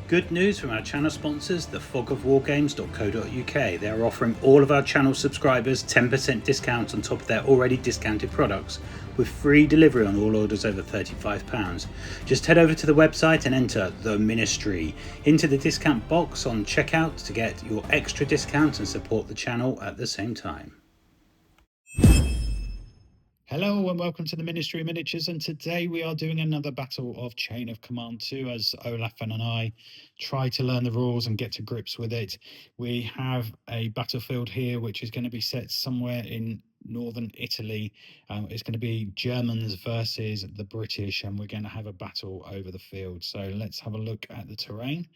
Good news from our channel sponsors, thefogofwargames.co.uk. They are offering all of our channel subscribers 10% discount on top of their already discounted products, with free delivery on all orders over £35. Just head over to the website and enter The Ministry into the discount box on checkout to get your extra discount and support the channel at the same time. Hello and welcome to the Ministry of Miniatures, and today we are doing another battle of Chain of Command 2 as Olaf and I try to learn the rules and get to grips with it. We have a battlefield here which is going to be set somewhere in northern Italy. It's going to be Germans versus the British, and we're going to have a battle over the field. So let's have a look at the terrain,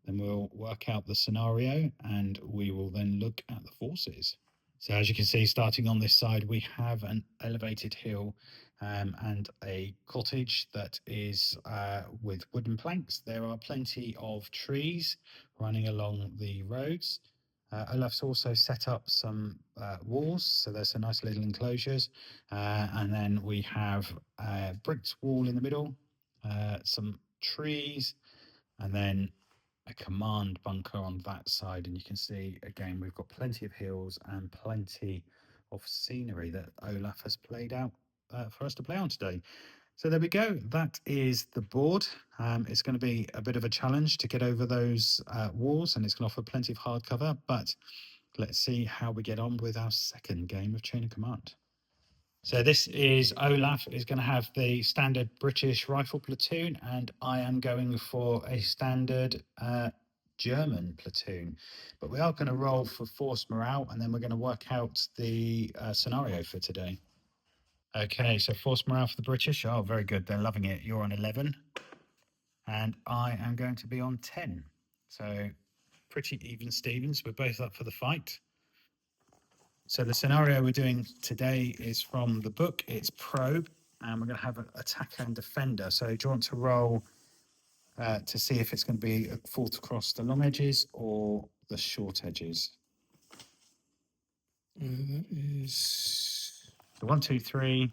then we'll work out the scenario and we will then look at the forces. So as you can see, starting on this side, we have an elevated hill and a cottage that is with wooden planks. There are plenty of trees running along the roads. Olaf's also set up some walls, so there's some nice little enclosures. And then we have a bricked wall in the middle, some trees, and then a command bunker on that side. And you can see again we've got plenty of hills and plenty of scenery that Olaf has played out for us to play on today. So there we go, that is the board. It's going to be a bit of a challenge to get over those walls, and it's going to offer plenty of hard cover, but let's see how we get on with our second game of Chain of Command. So this is Olaf is going to have the standard British rifle platoon, and I am going for a standard German platoon. But we are going to roll for force morale, and then we're going to work out the scenario for today. Okay, so force morale for the British. Oh, very good. They're loving it. You're on 11, and I am going to be on 10. So pretty even Stevens. We're both up for the fight. So the scenario we're doing today is from the book. It's Probe, and we're going to have an attacker and defender. So do you want to roll to see if it's going to be a fought across the long edges or the short edges? That is... So 1, 2, 3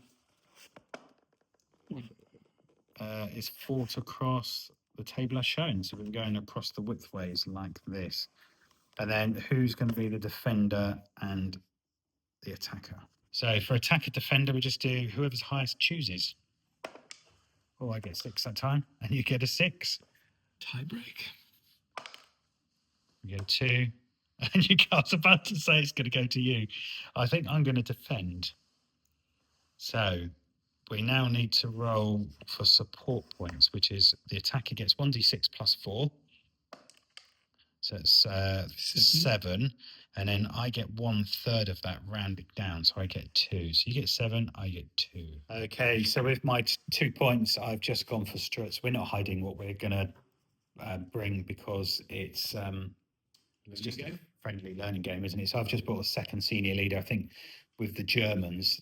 is fought across the table as shown. So we're going across the widthways like this. And then who's going to be the defender and the attacker? So for attacker defender, we just do whoever's highest chooses. Oh, I get 6 that time, and you get a 6. Tie break. You get a 2, and I was about to say it's going to go to you. I think I'm going to defend. So we now need to roll for support points, which is the attacker gets 1d6 plus 4. So it's 7, and then I get 1/3 of that rounded down, so I get 2. So you get 7, I get 2. Okay, so with my 2 points, I've just gone for struts. We're not hiding what we're going to bring because it's just a friendly learning game, isn't it? So I've just brought a second senior leader. I think with the Germans,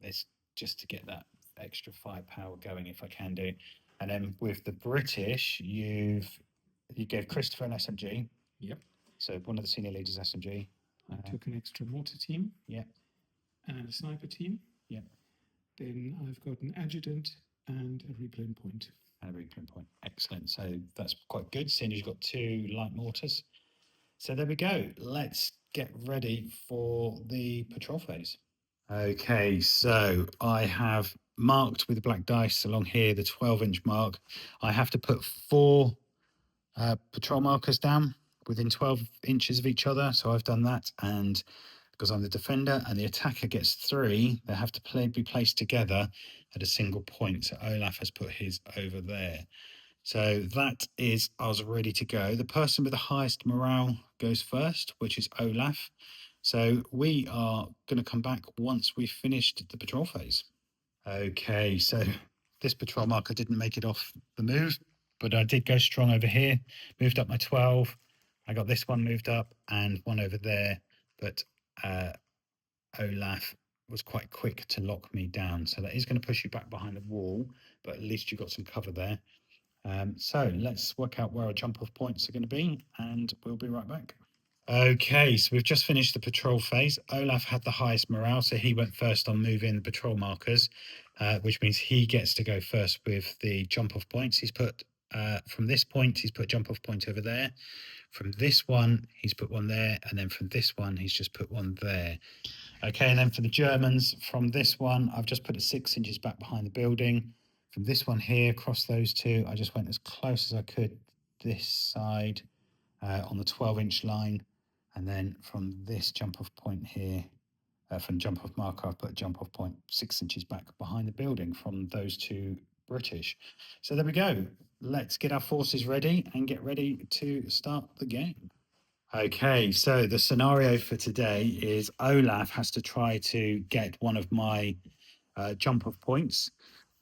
it's just to get that extra firepower going if I can do. And then with the British, you gave Christopher an SMG. Yep. So one of the senior leaders SMG. I took an extra mortar team. Yeah. And a sniper team. Yeah. Then I've got an adjutant and a reclaim point. And a reclaim point. Excellent. So that's quite good, seeing as you've got 2 light mortars. So there we go. Let's get ready for the patrol phase. Okay, so I have marked with the black dice along here the 12-inch mark. I have to put 4 patrol markers down within 12 inches of each other. So I've done that, and because I'm the defender and the attacker gets 3, they have to be placed together at a single point. So Olaf has put his over there. So that is us ready to go. The person with the highest morale goes first, which is Olaf. So we are going to come back once we've finished the patrol phase. Okay, so this patrol marker didn't make it off the move, but I did go strong over here, moved up my 12. I got this one moved up and one over there, but Olaf was quite quick to lock me down. So that is going to push you back behind the wall, but at least you've got some cover there. So let's work out where our jump off points are going to be, and we'll be right back. Okay, so we've just finished the patrol phase. Olaf had the highest morale, so he went first on moving the patrol markers, which means he gets to go first with the jump off points. He's put from this point, he's put a jump off point over there. From this one, he's put one there. And then from this one, he's just put one there. Okay, and then for the Germans, from this one, I've just put it 6 inches back behind the building. From this one here, across those two, I just went as close as I could this side on the 12-inch line. And then from this jump off point here, from jump off marker, I've put a jump off point 6 inches back behind the building from those two British. So there we go. Let's get our forces ready and get ready to start the game. Okay, so the scenario for today is Olaf has to try to get one of my jump off points.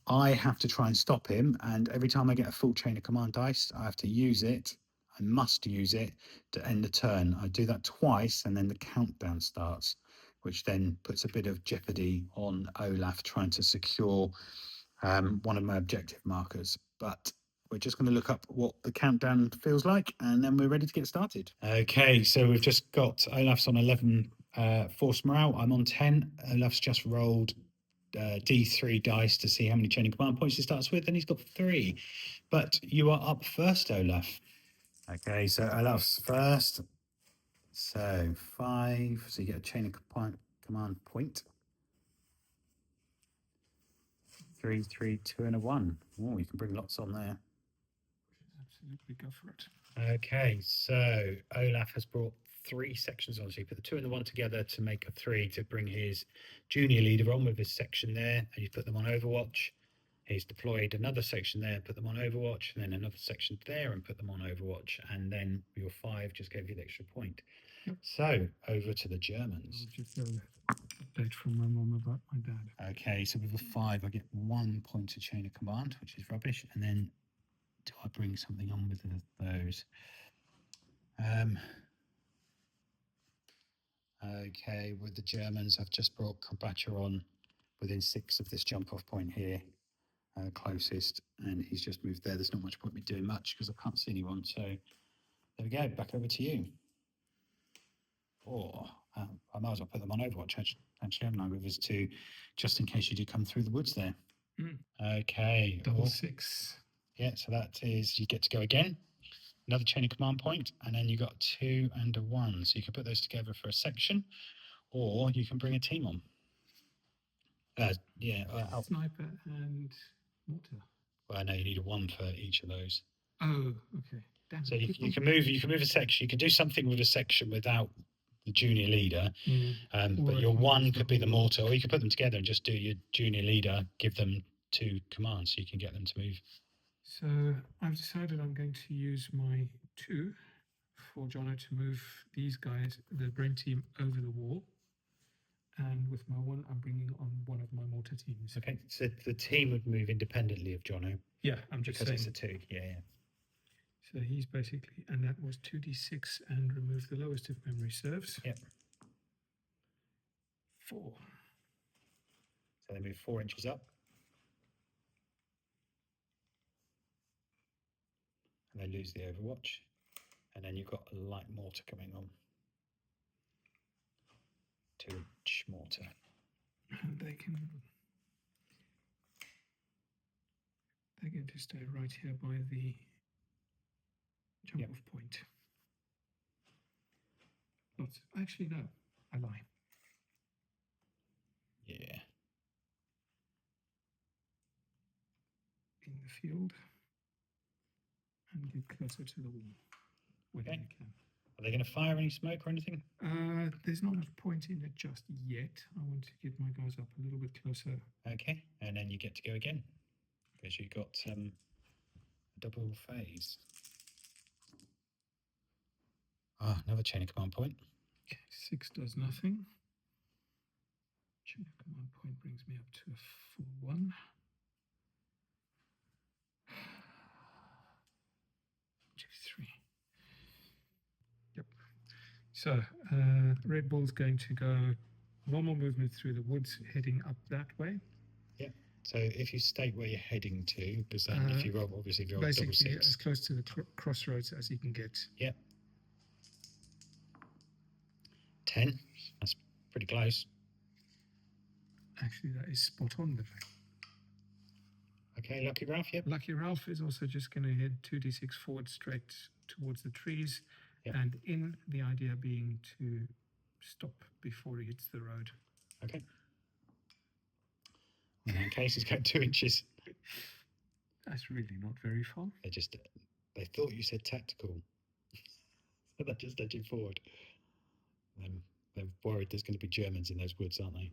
I have to try and stop him, and every time I get a full chain of command dice, I have to use it. I must use it to end the turn. I do that twice, and then the countdown starts, which then puts a bit of jeopardy on Olaf trying to secure one of my objective markers. But we're just going to look up what the countdown feels like, and then we're ready to get started. Okay, so we've just got Olaf's on 11 force morale. I'm on 10. Olaf's just rolled D3 dice to see how many chain of command points he starts with, and he's got 3. But you are up first, Olaf. Okay, so Olaf's first. So 5. So you get a chain of command point. 3, 3, 2, and a 1. Oh, you can bring lots on there. Absolutely, go for it. Okay, so Olaf has brought 3 sections on. So you put the 2 and the 1 together to make a 3 to bring his junior leader on with his section there, and you put them on Overwatch. He's deployed another section there, put them on Overwatch, and then another section there and put them on Overwatch, and then your 5 just gave you the extra point. Yep. So over to the Germans. Just an update from my mum about my dad. Okay, so with a 5, I get 1 point of chain of command, which is rubbish, and then do I bring something on with those? Okay, with the Germans, I've just brought Krbacher on within 6 of this jump off point here, closest, and he's just moved there. There's not much point me doing much because I can't see anyone. So there we go, back over to you. Or I might as well put them on Overwatch, actually, haven't I, with his 2, just in case you do come through the woods there. Okay. Double 6. Yeah, so that is, you get to go again. Another chain of command point, and then you got 2 and a 1. So you can put those together for a section, or you can bring a team on. Sniper and mortar. Well, I know you need a 1 for each of those. Oh, okay. Damn, so you can move a section. You can do something with a section without the junior leader, but your 1 could be the mortar, or you could put them together and just do your junior leader, give them 2 commands so you can get them to move. So I've decided I'm going to use my 2 for Jono to move these guys, the brain team, over the wall. And with my 1, I'm bringing on one of my mortar teams. Okay, so the team would move independently of Jono. Yeah, I'm just saying. Because it's a 2, yeah. So he's basically, and that was 2d6 and remove the lowest if memory serves. Yep. 4. So they move 4 inches up. And they lose the Overwatch. And then you've got a light mortar coming on. 2-inch mortar. And they're going to stay right here by the jump off point. Actually, no, I lie. Yeah. In the field and get closer to the wall when I can. Are they going to fire any smoke or anything? There's not much point in it just yet. I want to get my guys up a little bit closer. Okay, and then you get to go again because you got a double phase. Another chain of command point. Okay, 6 does nothing. Chain of command point brings me up to a 4-1. G3. Yep. So Red Bull's going to go normal movement through the woods, heading up that way. Yep. So if you state where you're heading to, because then if you roll, obviously if you roll basically double 6. as close to the crossroads as you can get. Yep. 10. That's pretty close. Actually, that is spot on. Okay, Lucky Ralph, yep. Lucky Ralph is also just going to head 2d6 forward straight towards the trees. Yep. And in the idea being to stop before he hits the road. Okay. In that case, he's got 2 inches. That's really not very far. They thought you said tactical. So they just edging forward. They're worried there's going to be Germans in those woods, aren't they?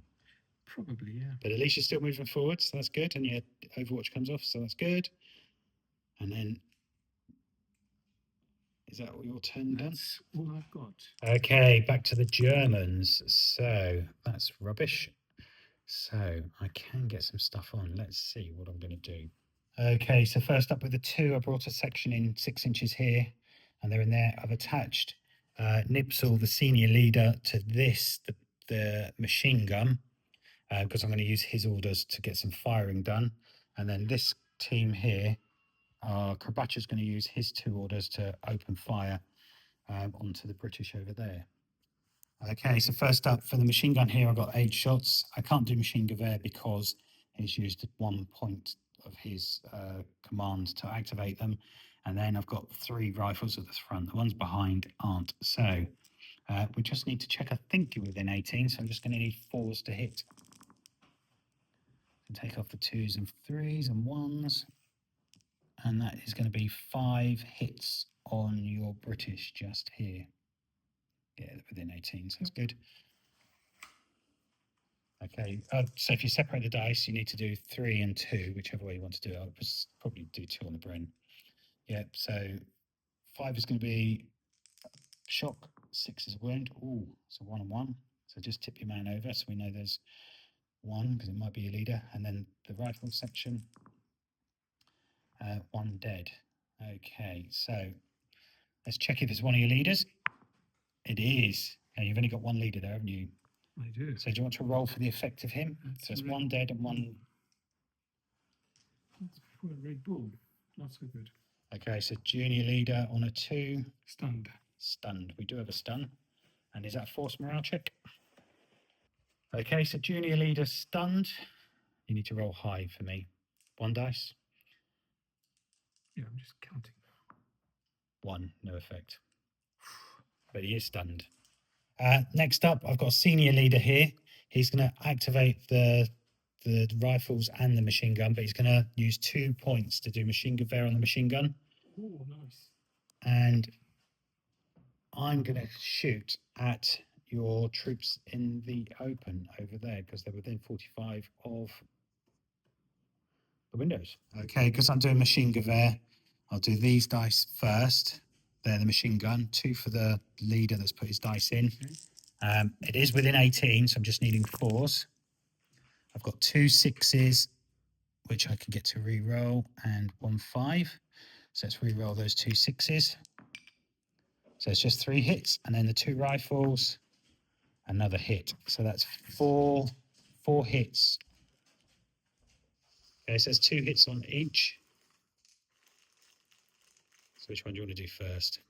Probably, yeah. But at least you're still moving forward, so that's good. And your Overwatch comes off, so that's good. And then, is that all your turn done? That's all I've got. Okay, back to the Germans. So that's rubbish. So I can get some stuff on. Let's see what I'm going to do. Okay, so first up with the 2, I brought a section in 6 inches here, and they're in there. I've attached Nipsel, the senior leader, to this, the machine gun, because I'm going to use his orders to get some firing done. And then this team here, Krabacha's going to use his 2 orders to open fire onto the British over there. Okay, so first up for the machine gun here, I've got 8 shots. I can't do machine gewehr because he's used 1 point of his command to activate them. And then I've got 3 rifles at the front. The ones behind aren't. So we just need to check, I think you're within 18, so I'm just going to need 4s to hit. And take off the 2s and 3s and 1s. And that is going to be 5 hits on your British just here. Yeah, within 18, so that's good. Okay, so if you separate the dice, you need to do 3 and 2, whichever way you want to do it. I'll probably do 2 on the Bren. Yeah, so 5 is going to be shock, 6 is wound. Ooh, so 1 and 1. So just tip your man over so we know there's 1, because it might be your leader. And then the rifle section, 1 dead. Okay, so let's check if it's one of your leaders. It is. And you've only got 1 leader there, haven't you? I do. So do you want to roll for the effect of him? So it's 1 dead and 1. That's for a Red Bull. Not so good. Okay, so junior leader on a 2. Stunned. Stunned. We do have a stun. And is that a force morale check? Okay, so junior leader stunned. You need to roll high for me. 1 dice. Yeah, I'm just counting. 1, no effect. But he is stunned. Next up, I've got a senior leader here. He's going to activate the rifles and the machine gun, but he's going to use 2 points to do machine gewehr on the machine gun. Oh, nice. And I'm going to shoot at your troops in the open over there because they're within 45 of the windows. Okay, because I'm doing machine gewehr, I'll do these dice first. They're the machine gun, 2 for the leader that's put his dice in. It is within 18, so I'm just needing 4s. I've got 2 6s, which I can get to re-roll, and 1 5. So let's re-roll those 2 6s. So it's just 3 hits, and then the 2 rifles, another hit. So that's 4 hits. Okay, so there's 2 hits on each. So which one do you want to do first?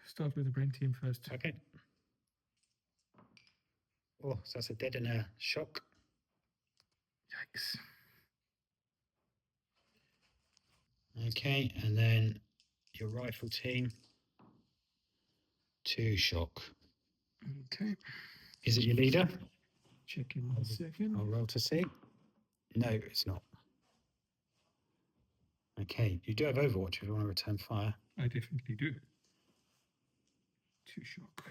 Start with the Bren team first. Okay. Oh, so that's a dead and a shock. Yikes. Okay, and then your rifle team, 2 shock. Okay. Is it your leader? Check in 1 second. I'll roll to see. No, it's not. Okay, you do have Overwatch if you want to return fire. I definitely do. 2 shock.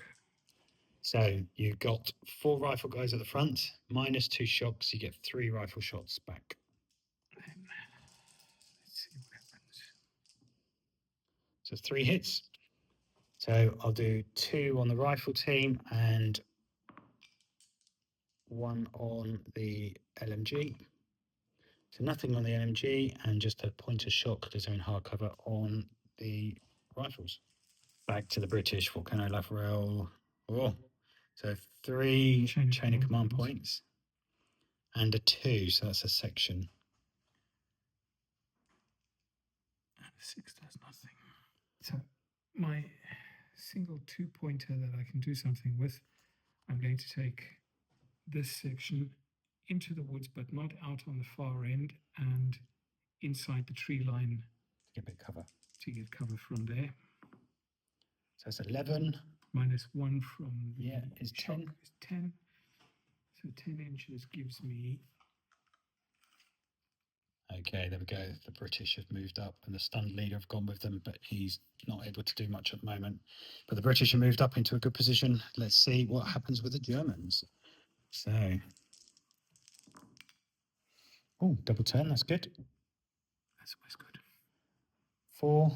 So you've got 4 rifle guys at the front, minus 2 shocks, you get 3 rifle shots back. Then, let's see what happens. So 3 hits. So I'll do 2 on the rifle team and 1 on the LMG. So nothing on the LMG and just a pointer shock because they're in hard cover on the rifles. Back to the British. What can Olaf roll? Oh, so 3 chain of command points and a 2. So that's a section. 6 does nothing. So my single 2-pointer that I can do something with, I'm going to take this section into the woods, but not out on the far end, and inside the tree line Get a bit of cover. to get cover from there. So that's 11. -1 from the Yeah, is shock 10. is 10. So 10 inches gives me... Okay, there we go. The British have moved up and the stunned leader have gone with them, but he's not able to do much at the moment. But the British have moved up into a good position. Let's see what happens with the Germans. So, oh, double turn, that's good. That's always good. 4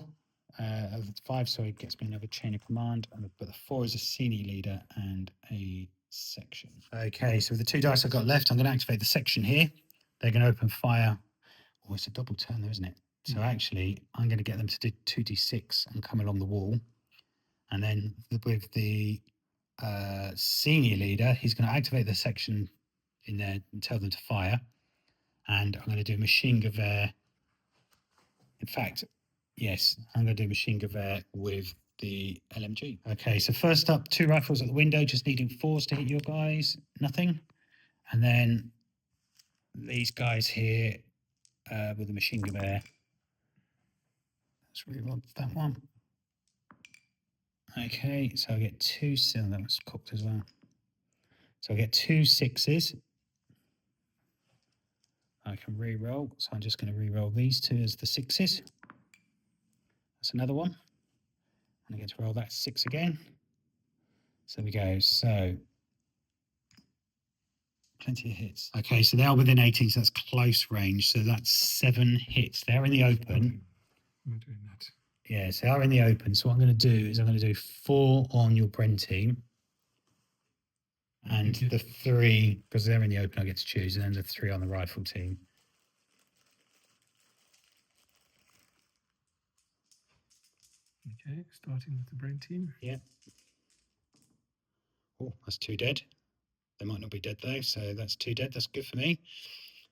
of 5, so it gets me another chain of command, but the 4 is a senior leader and a section. Okay, so with the 2 dice I've got left, I'm going to activate the section here. They're going to open fire. Oh, it's a double turn though, isn't it? So actually, I'm going to get them to do 2d6 and come along the wall. And then with the senior leader, he's going to activate the section in there and tell them to fire. And I'm going to do machine gewehr. In fact, yes, I'm going to do machine gewehr with the LMG. Okay, so first up, 2 rifles at the window, just needing 4s to hit your guys. Nothing. And then these guys here with the machine gewehr. Let's reroll that one. Okay, so I get 2, so that was cooked as well. So I get 2 6s. I can re-roll, so I'm just going to re-roll these 2 as the 6s. That's another one. And I get to roll that 6 again. So there we go. So plenty of hits. Okay, so they are within 18, so that's close range. So that's 7 hits. They're in the open. I'm doing that. Yeah, so they are in the open. So what I'm going to do is I'm going to do 4 on your Bren team. And the 3, because they're in the open, I get to choose. And then the 3 on the rifle team. Okay, starting with the Bren team. Yeah. Oh, that's 2 dead. They might not be dead though, so that's 2 dead. That's good for me.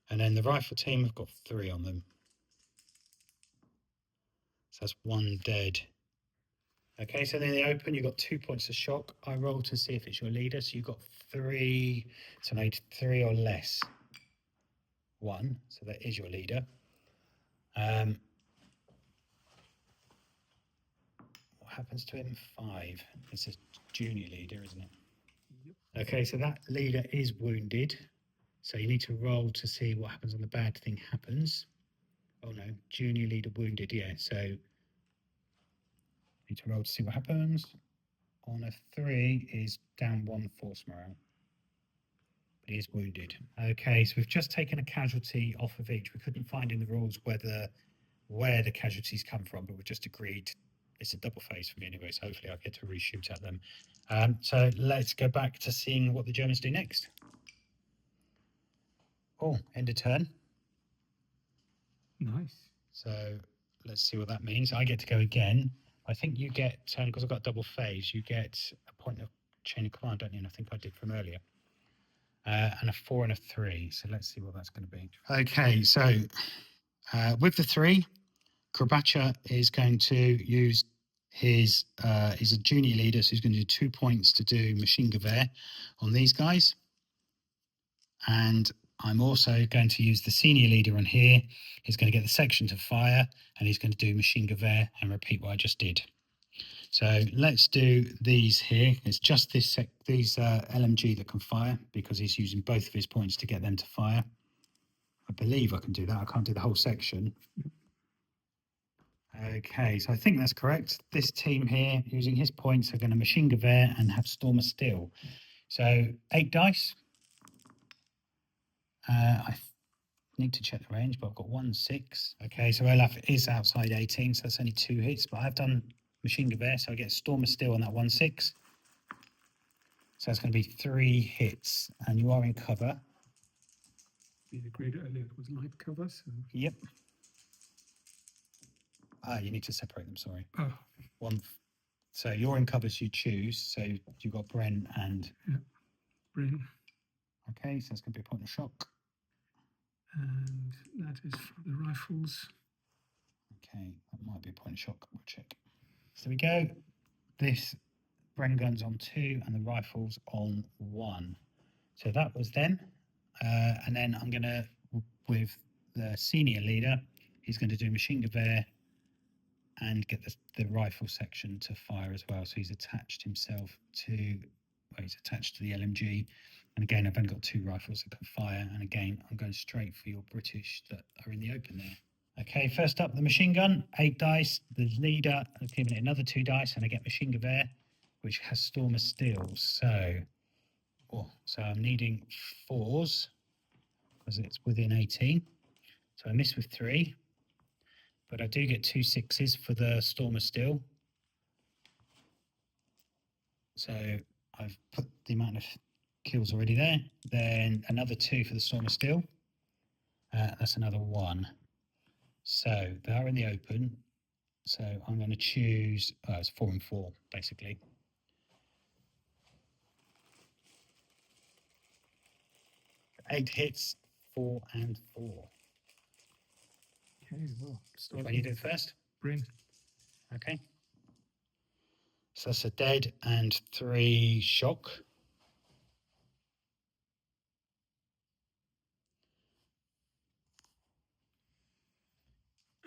And then the rifle team have got 3 on them. So that's 1 dead. Okay, so then in the open, you've got 2 points of shock. I roll to see if it's your leader. So you've got 3, so I need 3 or less. 1, so that is your leader. What happens to him? 5. It's a junior leader, isn't it? Yep. Okay, so that leader is wounded. So you need to roll to see what happens when the bad thing happens. Oh no, junior leader wounded, yeah. So need to roll to see what happens. On a 3 is down 1 force morale. But he is wounded. Okay, so we've just taken a casualty off of each. We couldn't find in the rules where the casualties come from, but we've just agreed it's a double phase for me anyway, so hopefully I'll get to reshoot at them. So let's go back to seeing what the Germans do next. Oh, end of turn. Nice. So let's see what that means. I get to go again. I think you get, because I've got double phase, you get a point of chain of command, don't you? And I think I did from earlier. And a 4 and a 3. So let's see what that's going to be. Okay, so with the 3, Krabacha is going to use he's a junior leader, so he's going to do 2 points to do machine gewehr on these guys. And I'm also going to use the senior leader on here. He's going to get the section to fire, and he's going to do machine gewehr and repeat what I just did. So let's do these here. It's just these LMG that can fire, because he's using both of his points to get them to fire. I believe I can do that. I can't do the whole section. Okay, so I think that's correct. This team here, using his points, are going to machine gewehr and have Storm of Steel. So 8 dice. I need to check the range, but I've got 1 6. Okay, so Olaf is outside 18, so that's only 2 hits. But I've done machine gewehr, so I get Storm of Steel on that 1 6. So that's going to be 3 hits, and you are in cover. We agreed earlier it was light cover, so... Yep. You need to separate them, sorry. Oh. 1. So you're in cover, so you choose. So you've got Bren and... Yeah, Bren. Okay, so that's going to be a point of shock. And that is for the rifles. Okay, that might be a point of shock. We'll check. So there we go. This Bren gun's on 2 and the rifle's on 1. So that was them. And then I'm going to, with the senior leader, he's going to do machine gun and get the rifle section to fire as well. So he's attached himself to, well, he's attached to the LMG. And again, I've only got 2 rifles that can fire. And again, I'm going straight for your British that are in the open there. Okay, first up, the machine gun, 8 dice. The leader, I've given it another 2 dice, and I get machine gun, which has Storm of Steel. So I'm needing 4s because it's within 18. So I miss with 3, but I do get 2 6s for the Storm of Steel. So I've put the amount of kills already there. Then another 2 for the Storm of Steel. That's another 1. So they are in the open. So I'm going to choose, it's 4 and 4, basically. Eight hits, 4 and 4. Okay, well, start. When you do it first? Bring. Okay. So that's a dead and 3 shock.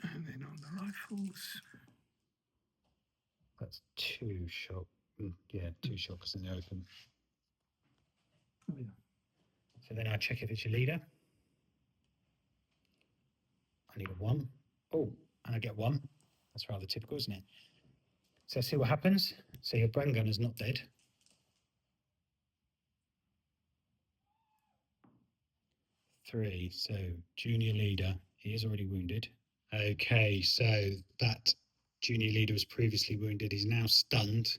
And then on the rifles. That's 2 shock. Yeah, 2 shocks in the open. Oh, yeah. So then I check if it's your leader. I need a 1. Oh, and I get 1. That's rather typical, isn't it? So see what happens. So your brain gun is not dead. 3. So junior leader, he is already wounded. Okay, so that junior leader was previously wounded. He's now stunned.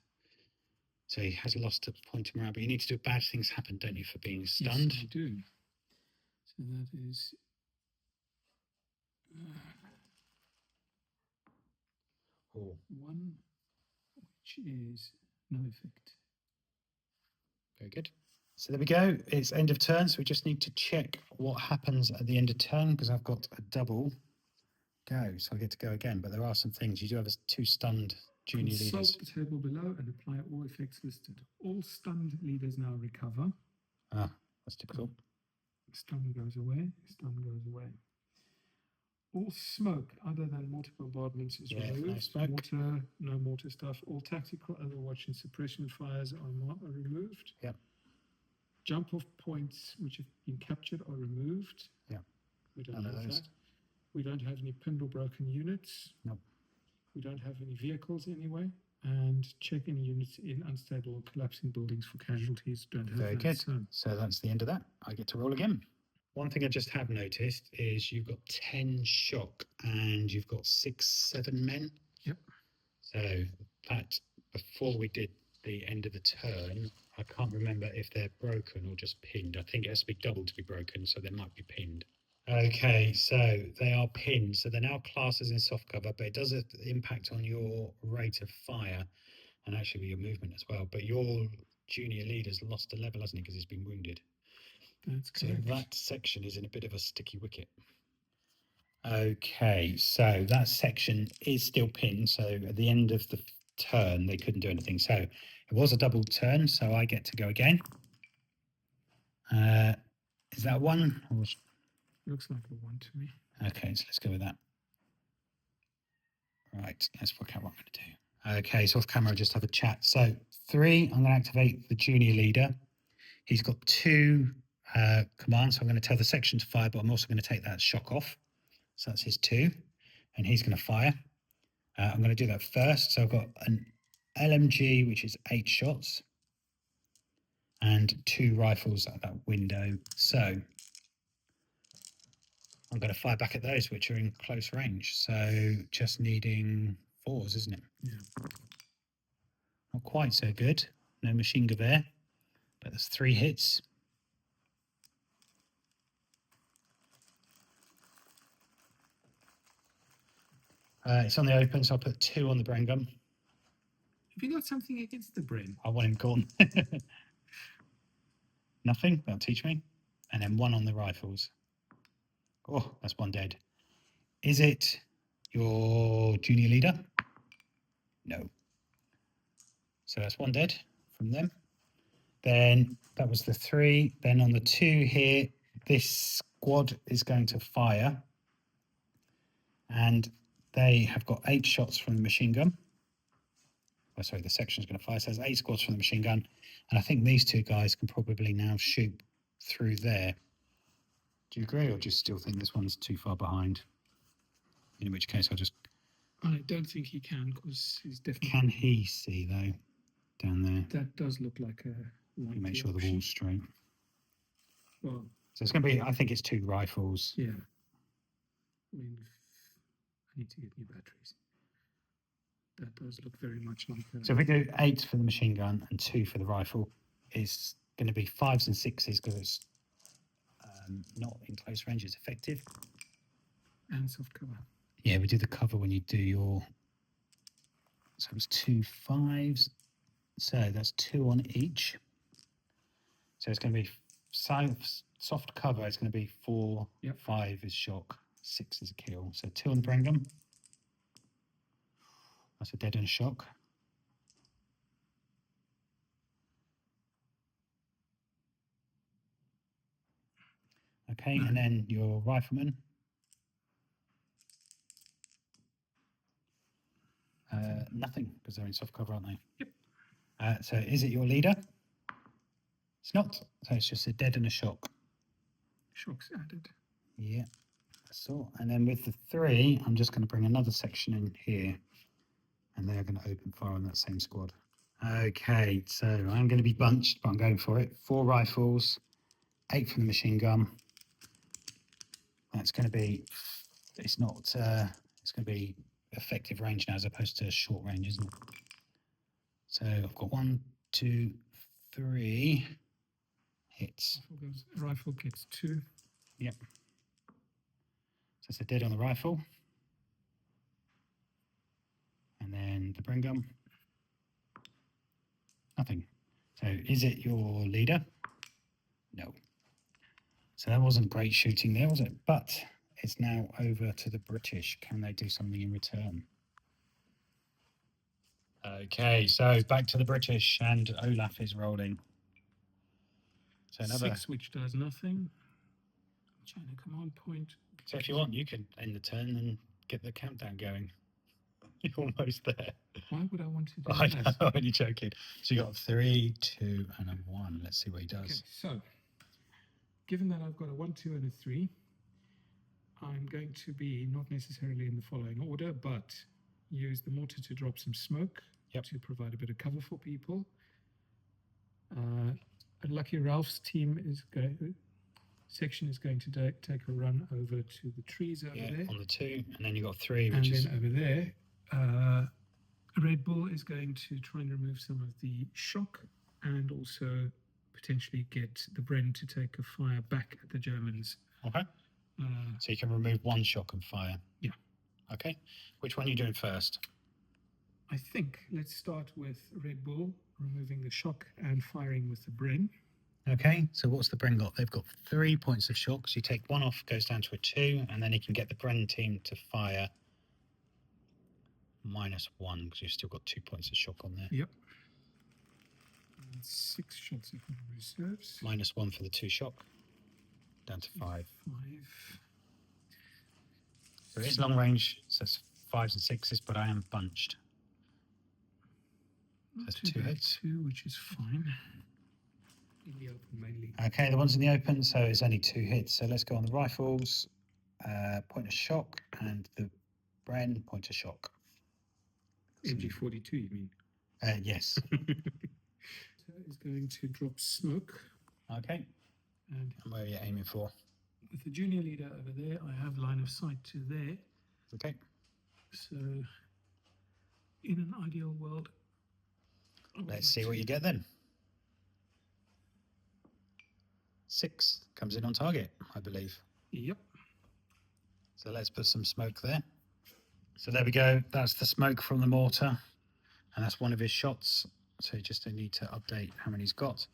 So he has lost a point of morale, but you need to do bad things happen, don't you, for being stunned? Yes, I do. So that is... 1, which is no effect. Very good. So there we go. It's end of turn. So we just need to check what happens at the end of turn because I've got a double go. So I get to go again. But there are some things. You do have 2 stunned junior leaders. Consult the table below and apply all effects listed. All stunned leaders now recover. Ah, that's typical. Stun goes away. Stun goes away. All smoke other than mortar bombardments is removed. No smoke. Mortar, no mortar stuff. All tactical, overwatch, and suppression fires are removed. Yep. Jump off points which have been captured are removed. Yeah. We don't have that. We don't have any pinned or broken units. Nope. We don't have any vehicles anyway. And check any units in unstable or collapsing buildings for casualties. Don't have Very that. good. So that's the end of that. I get to roll again. One thing I just have noticed is you've got 10 shock and you've got 6, 7 men. Yep. So that, before we did the end of the turn, I can't remember if they're broken or just pinned. I think it has to be doubled to be broken, so they might be pinned. Okay, so they are pinned. So they're now classed as in soft cover, but it does impact on your rate of fire and actually your movement as well. But your junior leader's lost a level, hasn't he, because he's been wounded. That's correct. So that section is in a bit of a sticky wicket. Okay, so that section is still pinned. So at the end of the turn, they couldn't do anything. So it was a double turn, so I get to go again. Is that 1? Looks like a 1 to me. Okay, so let's go with that. Right, let's work out what I'm going to do. Okay, so off camera, just have a chat. So 3, I'm going to activate the junior leader. He's got 2 commands. So I'm going to tell the section to fire, but I'm also going to take that shock off. So that's his 2, and he's going to fire. I'm going to do that first. So I've got an LMG, which is 8 shots, and 2 rifles at that window. So I'm going to fire back at those, which are in close range. So just needing 4s, isn't it? Yeah. Not quite so good. No machine gun there, but there's 3 hits. It's on the open, so I'll put 2 on the brain gun. Have you got something against the brain? I want him gone. Nothing, that'll teach me. And then 1 on the rifles. Oh, that's 1 dead. Is it your junior leader? No. So that's 1 dead from them. Then that was the 3. Then on the 2 here, this squad is going to fire, and they have got 8 shots from the machine gun. Oh, sorry, the section is going to fire. So there's 8 squads from the machine gun, and I think these 2 guys can probably now shoot through there. Do you agree, or do you still think this one's too far behind? In which case, I'll just... I don't think he can, because he's definitely... Can he see, though, down there? That does look like a... Make sure the wall's straight. Well... So it's going to be, I think it's 2 rifles. Yeah. I mean, I need to get new batteries. That does look very much like that. So if we do 8 for the machine gun and 2 for the rifle, it's going to be 5s and 6s because it's not in close range, it's effective. And soft cover. Yeah, we do the cover when you do your... So it's 2 5s. So that's 2 on each. So it's going to be soft cover. It's going to be 4, 5 is shock, 6 is a kill. So 2 on the brain gun. That's a dead and a shock. Okay, and then your rifleman. Nothing, because they're in soft cover, aren't they? Yep. So is it your leader? It's not. So it's just a dead and a shock. Shocks added. Yeah, that's all. And then with the 3, I'm just going to bring another section in here, and they're going to open fire on that same squad. Okay, so I'm going to be bunched, but I'm going for it. 4 rifles, 8 from the machine gun. That's going to be, it's not, it's going to be effective range now as opposed to short range, isn't it? So I've got 1, 2, 3 hits. Rifle gets 2. Yep. So it's a dead on the rifle. And then the brain gun. Nothing. So is it your leader? No. So that wasn't great shooting there, was it? But it's now over to the British. Can they do something in return? Okay, so back to the British, and Olaf is rolling. So another 6, which does nothing. China command point. So if you want, you can end the turn and get the countdown going. You're almost there. Why would I want to do I that? know, I'm only joking. So you got 3, 2, and a 1. Let's see what he does. Okay, so given that I've got a 1, 2, and a 3, I'm going to be not necessarily in the following order, but use the mortar to drop some smoke to provide a bit of cover for people. Lucky Ralph's section is going to take a run over to the trees over there. On the 2, and then you got 3, and then over there, Red Bull is going to try and remove some of the shock and also potentially get the Bren to take a fire back at the Germans. Okay. So you can remove 1 shock and fire. Yeah. Okay. Which one are you doing first? I think let's start with Red Bull removing the shock and firing with the Bren. Okay, so what's the Bren got? They've got 3 points of shock. So you take 1 off, goes down to a 2, and then you can get the Bren team to fire -1 because you've still got 2 points of shock on there. Yep. And 6 shots if one reserves. -1 for the 2 shock. Down to 5. 5. So it is long range, so it's 5s and 6s, but I am bunched. That's 2 hits. 2, which is fine. In the open mainly. Okay, the one's in the open, so it's only 2 hits. So let's go on the rifles. Point of shock, and the Bren point of shock. MG42, you mean? Yes. So it's going to drop smoke. Okay. And where are you aiming for? With the junior leader over there, I have line of sight to there. Okay. So, in an ideal world, let's see what you get then. 6 comes in on target, I believe. Yep. So let's put some smoke there. So there we go. That's the smoke from the mortar, and that's one of his shots. So you just need to update how many he's got.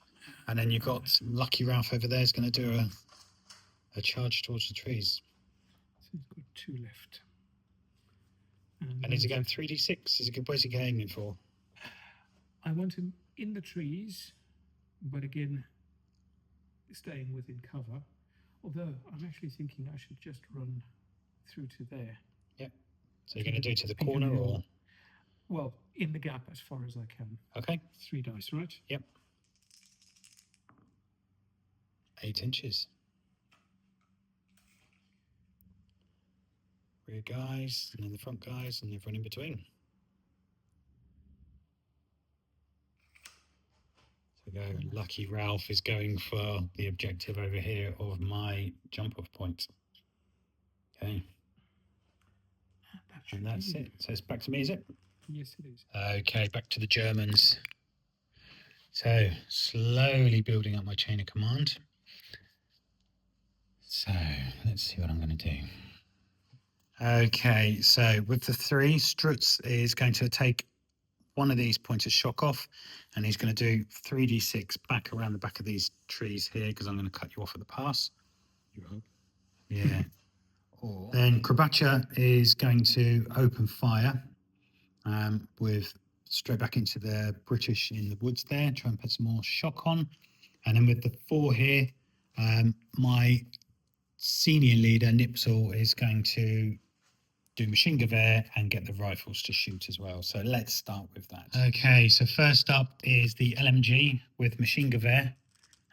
And then you've got Lucky Ralph over there is going to do a charge towards the trees. So he's got 2 left. And is he going 3d6? Where's he aiming for? I want him in the trees, but again, staying within cover. Although I'm actually thinking I should just run through to there. So you're going to do to the corner hill. or? Well, in the gap as far as I can. Okay. 3 dice, right? Yep. 8 inches. Rear guys, and then the front guys, and everyone in between. So go. Lucky Ralph is going for the objective over here of my jump-off point. Okay. And that's it. So it's back to me, is it? Yes, it is. Okay, back to the Germans. So slowly building up my chain of command. So let's see what I'm going to do. Okay, so with the 3, Strutz is going to take one of these points of shock off, and he's going to do 3d6 back around the back of these trees here, because I'm going to cut you off at the pass. You hope. Yeah. Or then Krabacha is going to open fire with straight back into the British in the woods there, try and put some more shock on. And then with the 4 here, my senior leader, Nipsel, is going to do machine gewehr and get the rifles to shoot as well. So let's start with that. Okay, so first up is the LMG with machine gewehr,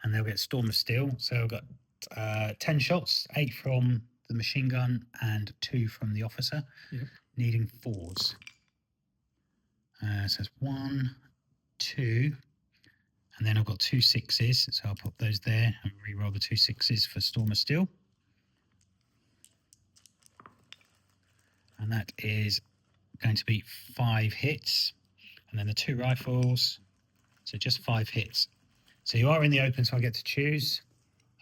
and they'll get Storm of Steel. So I've got 10 shots, 8 from the machine gun and 2 from the officer, needing 4s. So it's 1, 2, and then I've got 2 6s, so I'll put those there and re-roll the 2 6s for Storm of Steel. And that is going to be 5 hits, and then the 2 rifles, so just 5 hits. So you are in the open, so I get to choose.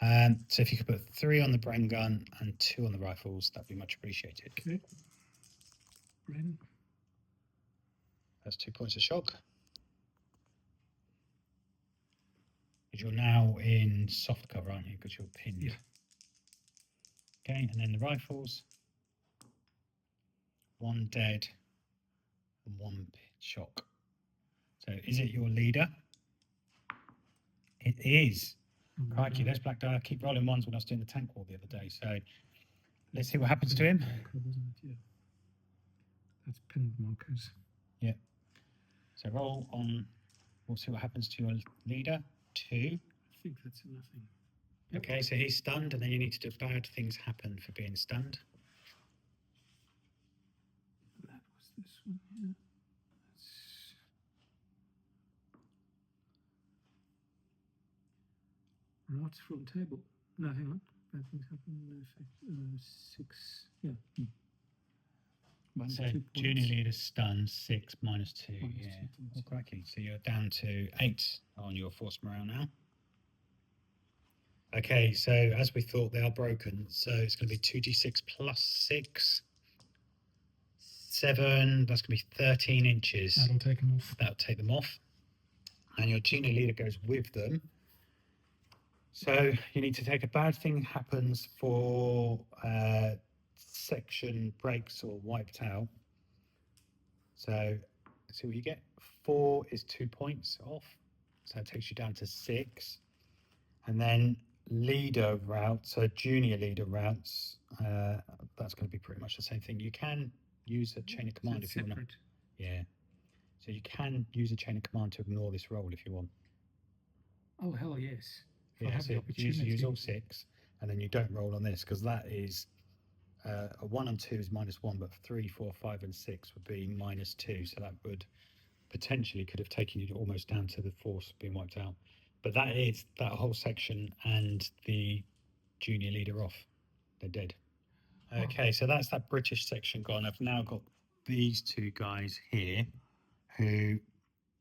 So if you could put 3 on the Bren gun and 2 on the rifles, that'd be much appreciated. Okay. Bren. That's 2 points of shock. Because you're now in soft cover, aren't you? Because you're pinned. Yeah. Okay, and then the rifles. 1 dead and 1 shock. So is it your leader? It is. Crikey, there's black die. I keep rolling ones when I was doing the tank war the other day. So let's see what happens to him. Yeah. That's pinned markers. Yeah. So roll on. We'll see what happens to your leader. 2. I think that's a nothing. Yep. Okay, so he's stunned, and then you need to do bad things happen for being stunned. That was this one here. Routes from table. No, hang on. Bad things happen. No effect. 6. Yeah. So junior leader stunned 6 minus 2. Minus yeah. 2 Oh, crikey. So you're down to 8 on your force morale now. Okay, so as we thought, they are broken. So it's going to be 2d6 plus 6. 7. That's going to be 13 inches. That'll take them off. That'll take them off. And your junior leader goes with them. So you need to take a bad thing happens for section breaks or wiped out. So let's see what you get. 4 is 2 points off. So it takes you down to 6. And then leader route, so junior leader routes, that's going to be pretty much the same thing. You can use a chain of command if you want to. Yeah. So you can use a chain of command to ignore this roll if you want. Oh, hell yes. Yeah, so use all 6, and then you don't roll on this, because that is a 1 and 2 is -1, but 3, 4, 5, and 6 would be -2. So that would potentially could have taken you almost down to the force being wiped out. But that is that whole section and the junior leader off. They're dead. Okay, so that's that British section gone. I've now got these 2 guys here who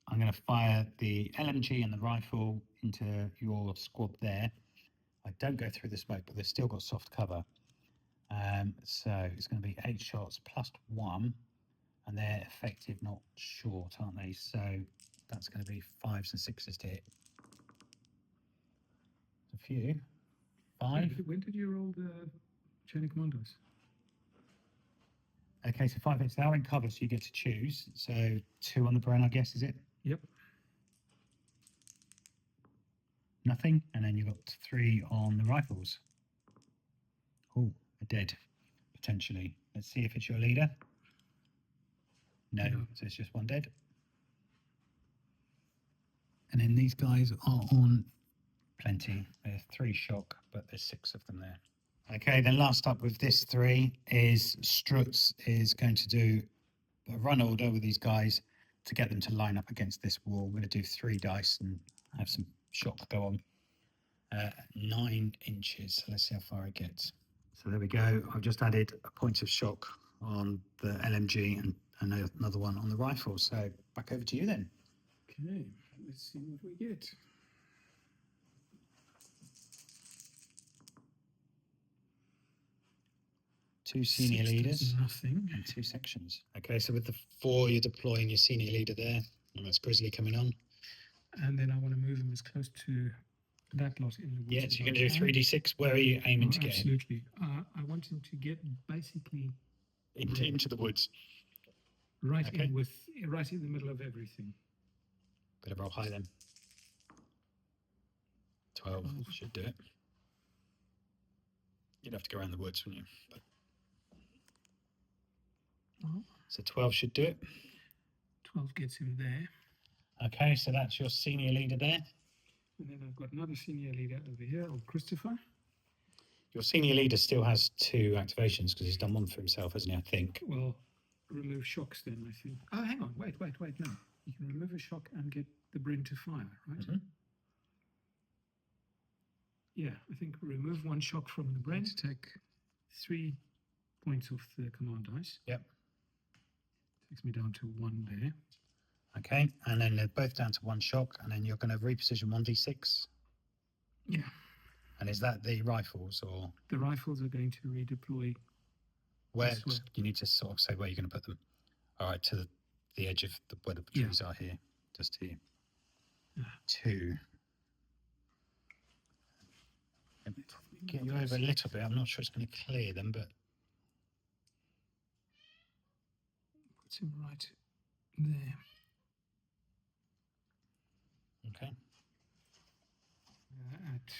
I'm going to fire the LMG and the rifle into your squad there. I don't go through the smoke, but they've still got soft cover. So it's going to be 8 shots plus 1, and they're effective, not short, aren't they? So that's going to be 5s and 6s to hit. A few. 5. When did you roll the chain of commandos? Okay, so 5 hits. They are in cover, so you get to choose. So 2 on the Bren, I guess, is it? Yep. Nothing. And then you've got 3 on the rifles. Oh, a dead, potentially. Let's see if it's your leader. No, No. so it's just one dead. And then these guys are on plenty. There's 3 shock, but there's 6 of them there. Okay, then last up with this 3 is Strutz is going to do a run order with these guys to get them to line up against this wall. We're going to do 3 dice and have some shock go on. 9 inches. So let's see how far it gets. So there we go. I've just added a point of shock on the LMG and another one on the rifle. So back over to you then. Okay, let's see what we get. Two senior 6 does leaders nothing. and 2 sections. Okay, so with the 4, you're deploying your senior leader there. And that's Grizzly coming on. And then I want to move him as close to that lot in the woods. Yeah, so as you're I going to do can. 3d6. Where are you aiming Oh, to get him? absolutely. I want him to get basically Into the woods. right Okay. right in the middle of everything. Better roll high then. 12 should do it. You'd have to go around the woods, wouldn't you? But... So 12 should do it. 12 gets him there. Okay, so that's your senior leader there. And then I've got another senior leader over here, old Christopher. Your senior leader still has 2 activations because he's done one for himself, hasn't he, I think? Well, remove shocks then, I think. Oh, hang on. Wait, no. You can remove a shock and get the Brin to fire, right? Mm-hmm. Yeah, I think remove 1 shock from the Brin to take 3 points off the command dice. Yep. Takes me down to 1 there. Okay, and then they're both down to 1 shock, and then you're going to reposition 1d6. Yeah. And is that the rifles or? The rifles are going to redeploy. Where This way. you need to sort of say where you're going to put them. All right, to the edge of where the trees are here, just here. 2. Get you over a little bit. I'm not sure it's going to clear them, but Puts him right there. okay. At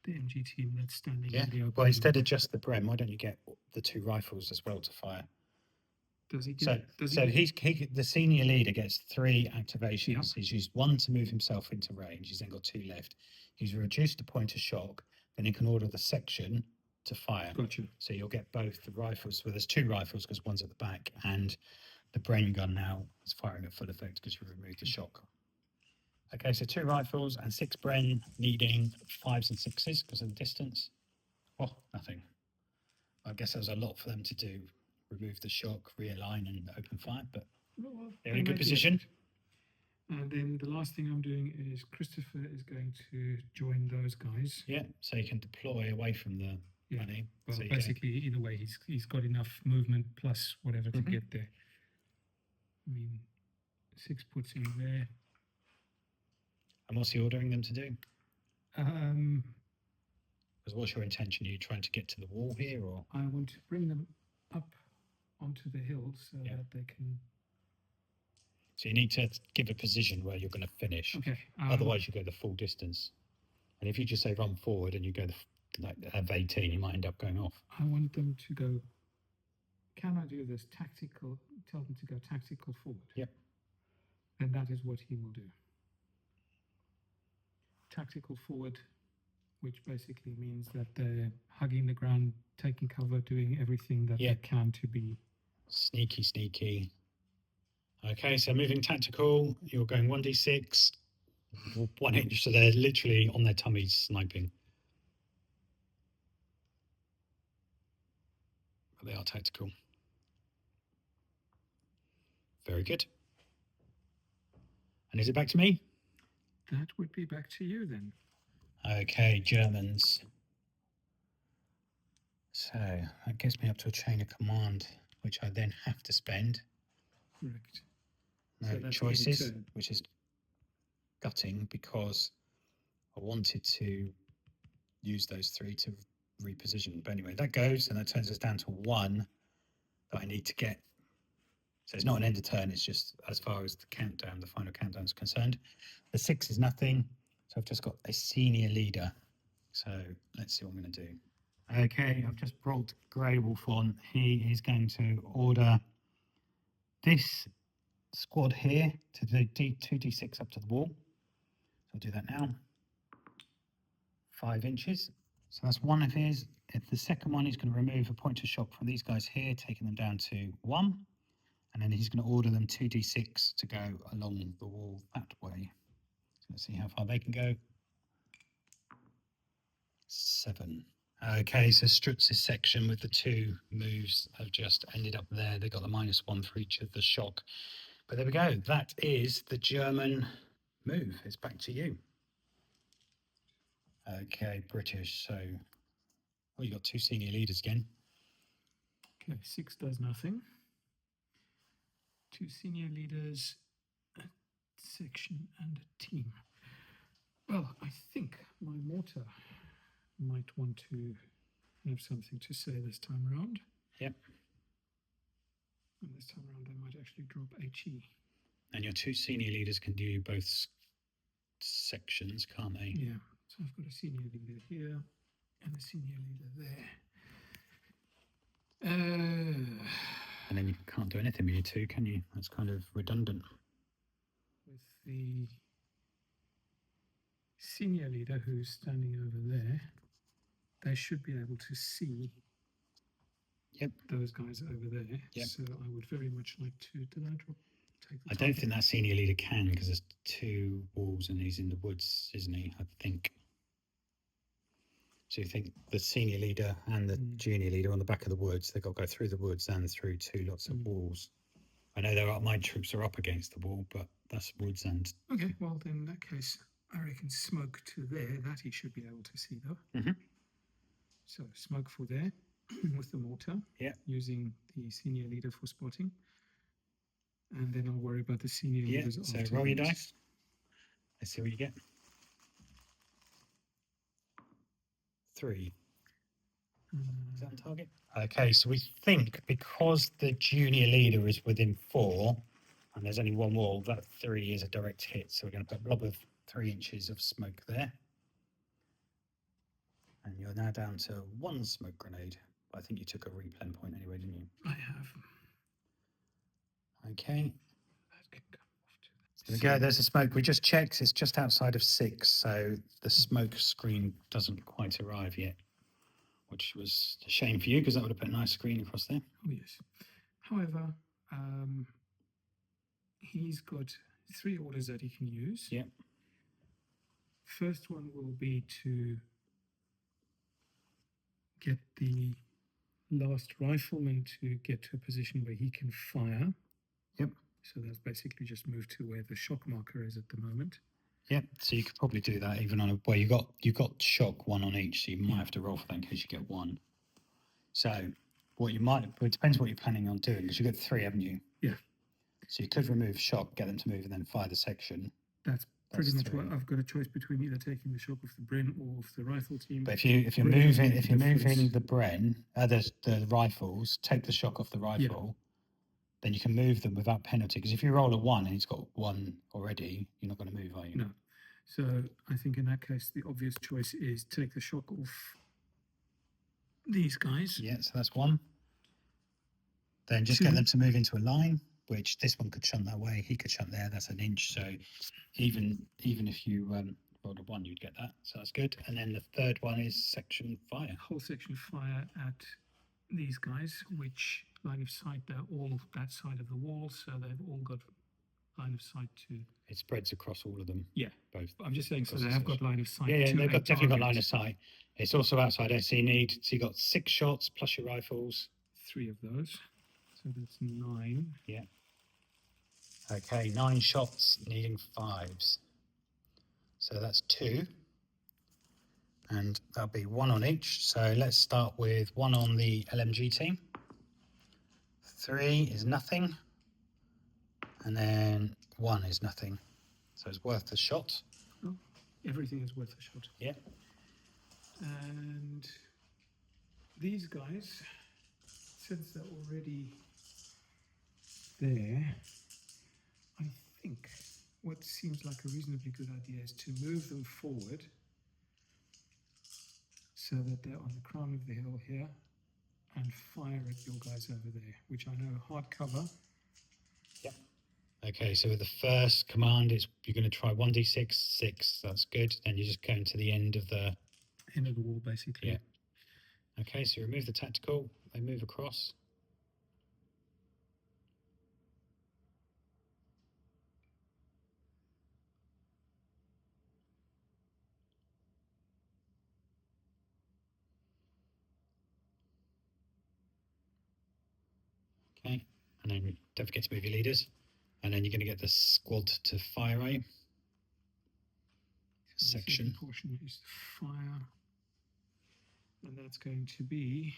the MG team that's standing Yeah. in the open. Well, instead of just the Brem, why don't you get the 2 rifles as well to fire? Does he get? The senior leader gets 3 activations. Yeah. He's used 1 to move himself into range. He's then got 2 left. He's reduced a point of shock. Then he can order the section to fire. Gotcha. So you'll get both the rifles. Well, there's 2 rifles because one's at the back, and the brain gun now is firing at full effect because you removed the shock. Okay, so 2 rifles and 6 brain, needing 5s and 6s because of the distance. Oh, nothing. I guess there was a lot for them to do. Remove the shock, realign, and open fire, but they're in a good position. And then the last thing I'm doing is Christopher is going to join those guys. Yeah, so you can deploy away from the money. Well, so basically, either way, he's got enough movement plus whatever to get there. I mean, 6 puts him there. And what's he ordering them to do? Because what's your intention? Are you trying to get to the wall here, or? I want to bring them up onto the hill so that they can. So you need to give a position where you're going to finish. Okay. Otherwise, you go the full distance. And if you just say run forward and you go have 18, you might end up going off. I want them to go. Can I do this tactical? Tell them to go tactical forward. Yep. And that is what he will do. Tactical forward, which basically means that they're hugging the ground, taking cover, doing everything that they can to be sneaky. Okay, so moving tactical, you're going 1d6, 1 inch, so they're literally on their tummies sniping. But they are tactical. Very good. And is it back to me? That would be back to you then. Okay, Germans. So that gets me up to a chain of command, which I then have to spend. Correct. No choices, which is gutting because I wanted to use those 3 to reposition. But anyway, that goes, and that turns us down to 1 that I need to get. So it's not an end of turn, it's just as far as the countdown, the final countdown is concerned. The 6 is nothing, so I've just got a senior leader. So let's see what I'm going to do. Okay, I've just brought Grey Wolf on. He is going to order this squad here to do 2d6 up to the wall. So I'll do that now. 5 inches. So that's one of his. If the second one, he's going to remove a point of shock from these guys here, taking them down to 1. And then he's going to order them 2d6 to go along the wall that way. So let's see how far they can go. 7. Okay, so Strutz's section with the 2 moves have just ended up there. They got the -1 for each of the shock. But there we go. That is the German move. It's back to you. Okay, British. So, well, you got 2 senior leaders again. Okay, 6 does nothing. 2 senior leaders, a section, and a team. Well, I think my mortar might want to have something to say this time around. Yep. And this time around, they might actually drop HE. And your 2 senior leaders can do both sections, can't they? Yeah. So I've got a senior leader here and a senior leader there. And then you can't do anything with your 2, can you? That's kind of redundant. With the senior leader who's standing over there, they should be able to see those guys over there. Yep. So I would very much like to. Did I drop? I don't think that senior leader can, because there's 2 walls and he's in the woods, isn't he? I think. So you think the senior leader and the junior leader on the back of the woods, they've got to go through the woods and through 2 lots of walls. I know my troops are up against the wall, but that's woods and... Okay, well then in that case, I reckon smoke to there, that he should be able to see though. Mm-hmm. So smoke for there with the mortar, using the senior leader for spotting. And then I'll worry about the senior leaders. So roll your dice. Let's see what you get. 3. Is that on target? Okay, so we think because the junior leader is within 4 and there's only 1 wall, that 3 is a direct hit. So we're going to put a blob of 3 inches of smoke there. And you're now down to 1 smoke grenade. I think you took a replen point anyway, didn't you? I have. Okay. That can come off to that. There we go, there's the smoke. We just checked, it's just outside of 6, so the smoke screen doesn't quite arrive yet, which was a shame for you, because that would have put a nice screen across there. Oh, yes. However, he's got 3 orders that he can use. Yep. First one will be to get the last rifleman to get to a position where he can fire. Yep. So that's basically just move to where the shock marker is at the moment. Yep. So you could probably do that even on a where you got shock 1 on each, so you might have to roll for that in case you get 1. So what you might, it depends what you're planning on doing, because you've got 3, haven't you? Yeah. So you could remove shock, get them to move, and then fire the section. That's pretty much what I've got a choice between either taking the shock off the Bren or off the rifle team. But if you're moving the Bren, the rifles, take the shock off the rifle, then you can move them without penalty. Because if you roll a 1 and he's got 1 already, you're not going to move, are you? No. So I think in that case, the obvious choice is take the shock off these guys. Yeah, so that's 1. Then just get them to move into a line, which this one could shunt that way. He could shunt there. That's 1 inch. So even if you rolled a 1, you'd get that. So that's good. And then the third one is section fire. Whole section fire at these guys, which line of sight, they're all that side of the wall, so they've all got line of sight to... It spreads across all of them. Yeah. Both. I'm just saying, so they have got line of sight. Yeah, they've definitely got line of sight. It's also outside SC need. So you've got 6 shots plus your rifles. 3 of those. So that's 9. Yeah. Okay, 9 shots needing 5s. So that's 2. And that'll be 1 on each. So let's start with 1 on the LMG team. 3 is nothing. And then 1 is nothing. So it's worth the shot. Oh, everything is worth a shot. Yeah. And these guys, since they're already there, I think what seems like a reasonably good idea is to move them forward so that they're on the crown of the hill here, and fire at your guys over there, which I know hard cover. Yep. Okay, so with the first command, you're going to try 1d6, 6. That's good. Then you're just going to the end of the wall, basically. Yeah. Okay, so remove the tactical. They move across. Okay, and then don't forget to move your leaders. And then you're going to get the squad to fire aim. Section. The portion is fire. And that's going to be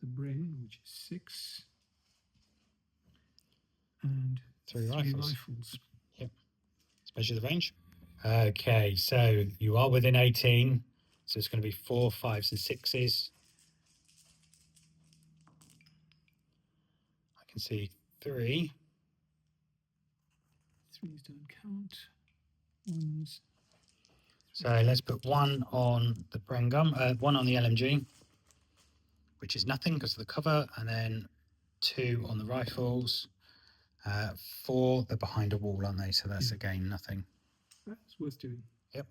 the Bren, which is 6. And 3 rifles. rifles. Yep. Let's measure the range. Okay, so you are within 18. So it's going to be 4, 5s, and 6s. I can see 3. 3s don't count. 1s. So let's put 1 on the Bren gun, 1 on the LMG, which is nothing because of the cover, and then 2 on the rifles. 4, they're behind a wall, aren't they? So that's again nothing. That's worth doing. Yep.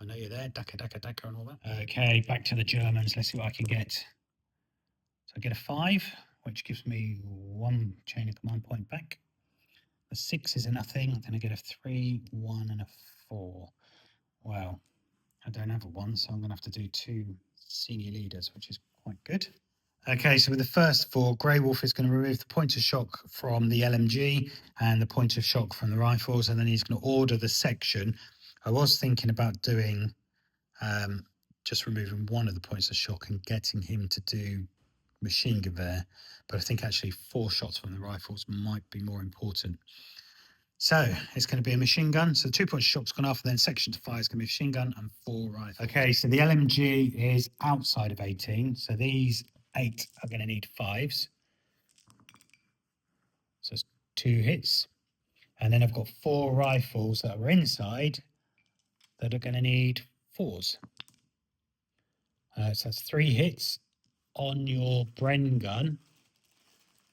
I know you're there. Daka, daka, daka, and all that. Okay, back to the Germans. Let's see what I can get. So I get a 5, which gives me 1 chain of command point back. The 6 is a nothing. Then I get a 3, 1, and a 4. Wow. I don't have a 1, so I'm going to have to do 2 senior leaders, which is quite good. Okay, so with the first 4, Grey Wolf is going to remove the point of shock from the LMG and the point of shock from the rifles, and then he's going to order the section. I was thinking about doing just removing 1 of the points of shock and getting him to do machine gun there, but I think actually 4 shots from the rifles might be more important. So it's going to be a machine gun. So 2 points of shock's gone off, and then section to fire is going to be machine gun and 4 rifles. Okay, so the LMG is outside of 18. So these 8 are going to need 5s. So it's 2 hits. And then I've got 4 rifles that are inside that are going to need 4s. So that's 3 hits on your Bren gun,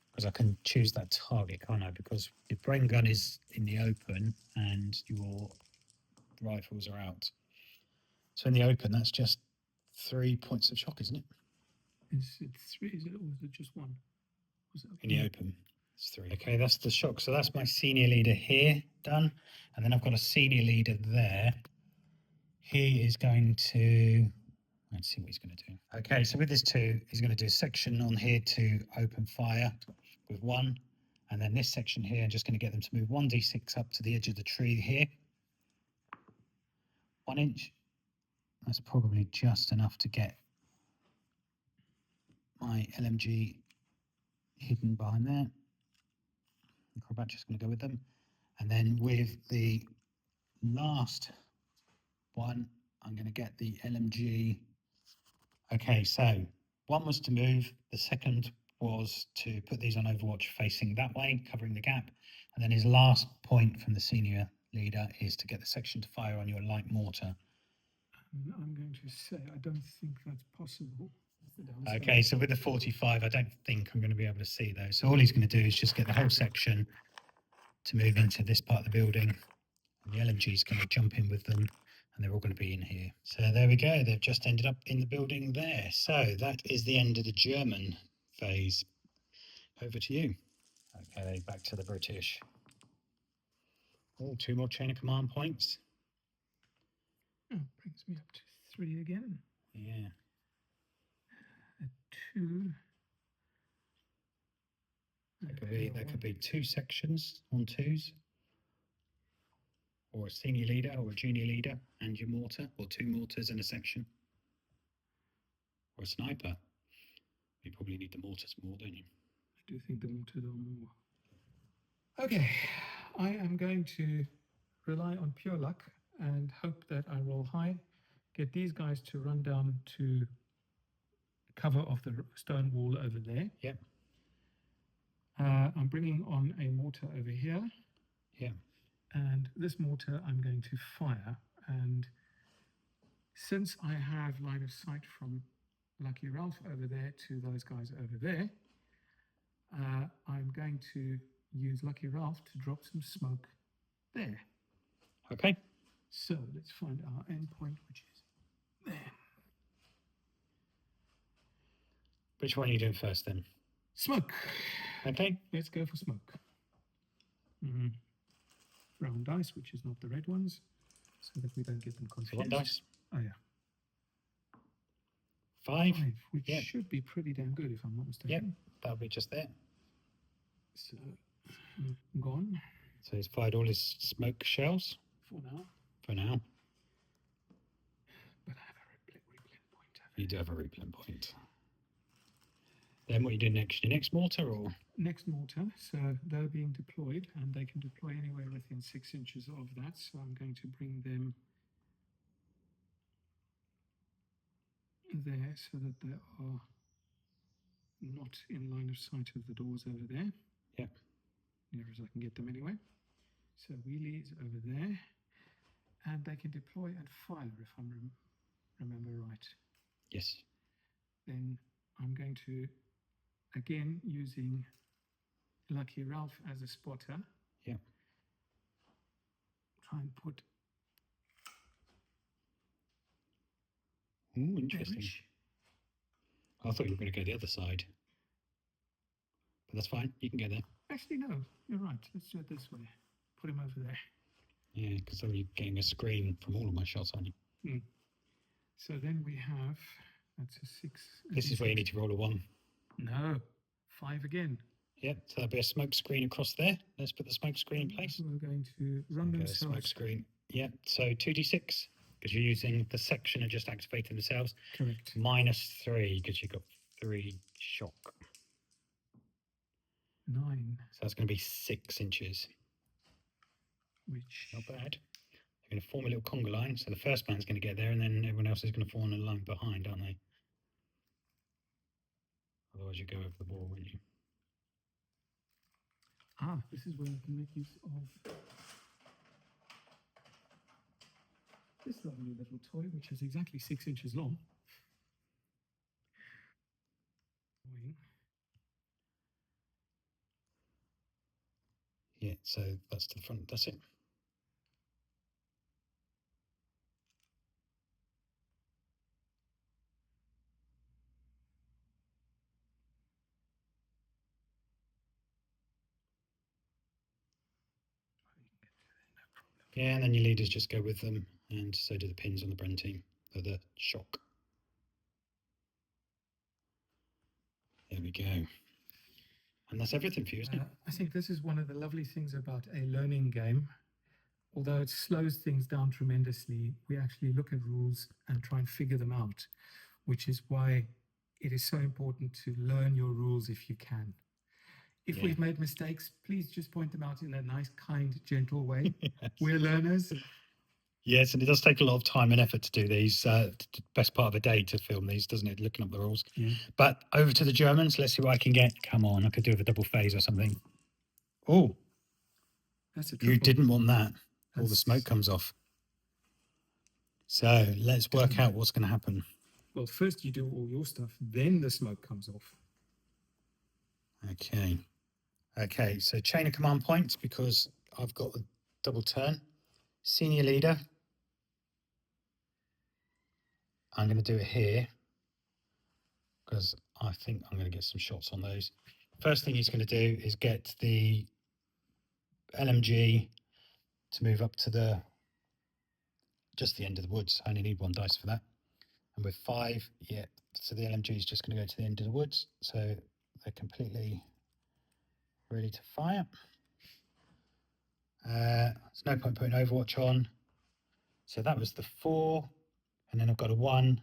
because I can choose that target, can't I? Because your Bren gun is in the open and your rifles are out. So in the open, that's just 3 points of shock, isn't it? Is it 3? Is it, or is it just 1? Was it in the open, it's 3. Okay, that's the shock. So that's my senior leader here done. And then I've got a senior leader there. He is going to, let's see what he's going to do. Okay, so with this 2, he's going to do a section on here to open fire with 1. And then this section here, I'm just going to get them to move 1d6 up to the edge of the tree here. 1 inch. That's probably just enough to get my LMG hidden behind there. Acrobat just going to go with them. And then with the last one, I'm going to get the LMG. Okay, so 1 was to move. The second was to put these on Overwatch facing that way, covering the gap. And then his last point from the senior leader is to get the section to fire on your light mortar. I'm going to say I don't think that's possible. Okay, so with the 45, I don't think I'm going to be able to see those. So all he's going to do is just get the whole section to move into this part of the building. And the LMG is going to jump in with them, and they're all going to be in here. So there we go. They've just ended up in the building there. So that is the end of the German phase. Over to you. Okay, back to the British. Oh, 2 more chain of command points. Oh, brings me up to 3 again. Yeah. A 2. There could be 2 sections on 2s, or a senior leader or a junior leader and your mortar, or 2 mortars and a section, or a sniper. You probably need the mortars more, don't you? I do think the mortars are more. Okay, I am going to rely on pure luck and hope that I roll high, get these guys to run down to cover of the stone wall over there. Yep. I'm bringing on a mortar over here. Yeah. And this mortar I'm going to fire and Since I have line of sight from Lucky Ralph over there to those guys over there, I'm going to use Lucky Ralph to drop some smoke there. Okay. So let's find our endpoint, which is there. Which one are you doing first then? Smoke. Okay. Let's go for smoke. Brown dice, which is not the red ones, so that we don't get them confused. So 1 dice. Oh yeah. 5. 5, which Yep. should be pretty damn good if I'm not mistaken. Yep, that'll be just there. So, gone. So he's fired all his smoke shells For now. for now. But I have a replay point. You do have a replay point. Then what you do next? Your next mortar or? Next mortar, so they're being deployed and they can deploy anywhere within 6 inches of that. So I'm going to bring them there so that they are not in line of sight of the doors over there. Yep. Near as I can get them anyway. So wheelie is over there. And they can deploy and fire if I remember right. Yes. Then I'm going to, again, using Lucky Ralph as a spotter. Yeah. Try and put. Ooh, interesting. Damage. I thought you were going to go the other side. But that's fine. You can go there. Actually, no. You're right. Let's do it this way. Put him over there. Yeah, because then you're getting a screen from all of my shots, aren't you? So then we have. That's a 6. This is where you need to roll a 1. No. 5 again. Yep, so there'll be a smoke screen across there. Let's put the smoke screen in place. We're going to run Okay, themselves. smoke screen. Yep, so 2d6 because you're using the section and just activating the cells. Correct. -3 because you've got 3 shock. 9. So that's going to be 6 inches. Which. Not bad. You're going to form a little conga line. So the first man's going to get there and then everyone else is going to form a line behind, aren't they? Otherwise you go over the wall, won't you? This is where I can make use of this lovely little toy, which is exactly 6 inches long. Yeah, so that's to the front. That's it. Yeah, and then your leaders just go with them, and so do the pins on the Bren team, or the shock. There we go. And that's everything for you, isn't it? I think this is one of the lovely things about a learning game. Although it slows things down tremendously, we actually look at rules and try and figure them out, which is why it is so important to learn your rules if you can. If we've made mistakes, please just point them out in a nice, kind, gentle way. Yes. We're learners. Yes, and it does take a lot of time and effort to do these. Best part of a day to film these, doesn't it? Looking up the rules. Yeah. But over to the Germans. Let's see what I can get. Come on, I could do with a double phase or something. Oh, that's a triple. You didn't want that. All the smoke comes off. So let's work out what's going to happen. Well, first you do all your stuff, then the smoke comes off. Okay. Okay, so chain of command points because I've got the double turn. Senior leader. I'm going to do it here because I think I'm going to get some shots on those. First thing he's going to do is get the LMG to move up to just the end of the woods. I only need 1 dice for that. And with 5, yeah, so the LMG is just going to go to the end of the woods. So they're completely ready to fire. There's no point putting Overwatch on. So that was the 4. And then I've got a 1.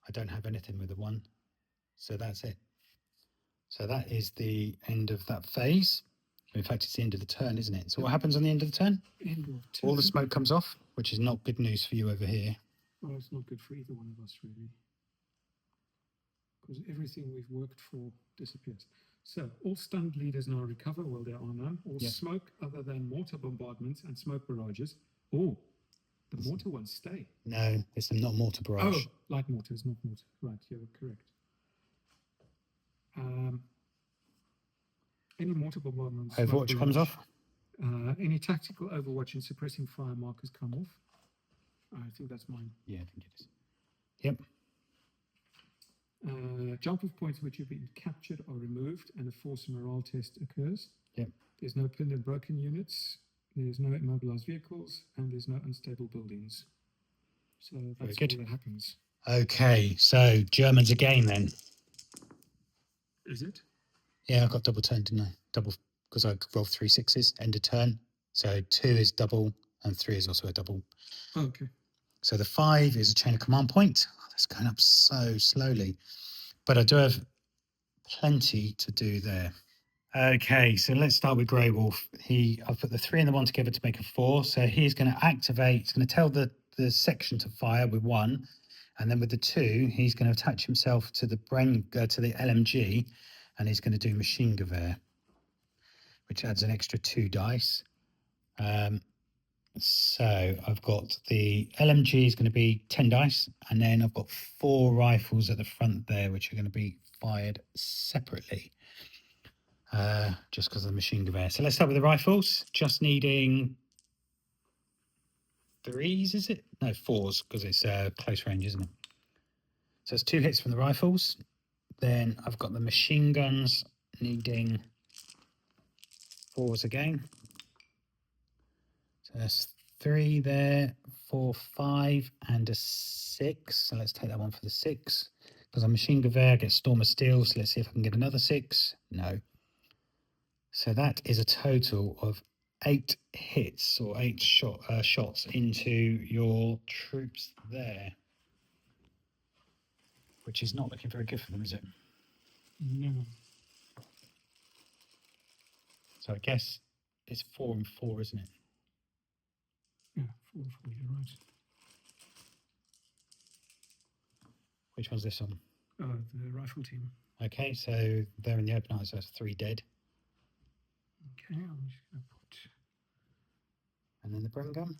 I don't have anything with a 1. So that's it. So that is the end of that phase. In fact, it's the end of the turn, isn't it? So what happens on the end of the turn? End of turn. All the smoke comes off, which is not good news for you over here. Well, it's not good for either one of us, really. Because everything we've worked for disappears. So, all stunned leaders now recover. Well, there are none. All smoke other than mortar bombardments and smoke barrages. Oh, The mortar ones stay. No, it's not mortar barrage. Oh, light mortars, not mortar. Right, you're correct. Any mortar bombardments. Overwatch comes off. Any tactical overwatch and suppressing fire markers come off. I think that's mine. Yeah, I think it is. Yep. Jump off points which have been captured are removed and a force morale test occurs. Yep. There's no pinned and broken units. There's no immobilized vehicles and there's no unstable buildings. So that's all that happens. Okay, so Germans again then. Is it? Yeah, I got double turn, didn't I? Double, because I rolled 3 6s, end of turn. So 2 is double and 3 is also a double. Oh, okay. So the 5 is a chain of command point. Oh, that's going up so slowly. But I do have plenty to do there. Okay, so let's start with Grey Wolf. I've put the 3 and the 1 together to make a 4. So he's going to activate, he's going to tell the section to fire with 1. And then with the 2, he's going to attach himself to the to the LMG, and he's going to do machine gewehr, which adds an extra 2 dice. So I've got the LMG is going to be 10 dice, and then I've got 4 rifles at the front there, which are going to be fired separately, just because of the machine gewehr. So let's start with the rifles. Just needing 3s, is it? No, 4s, because it's close range, isn't it? So it's 2 hits from the rifles. Then I've got the machine guns needing 4s again. So that's 3 there, 4, 5, and a 6. So let's take that one for the 6. Because I'm machine gewehr, I get Storm of Steel. So let's see if I can get another 6. No. So that is a total of 8 hits or 8 shots into your troops there. Which is not looking very good for them, is it? No. So I guess it's 4 and 4, isn't it? Yeah, 4 and 4, you're right. Which one's this on? The rifle team. Okay, so they're in the open, so that's 3 dead. Okay, I'm just going to put... And then the Bren gun.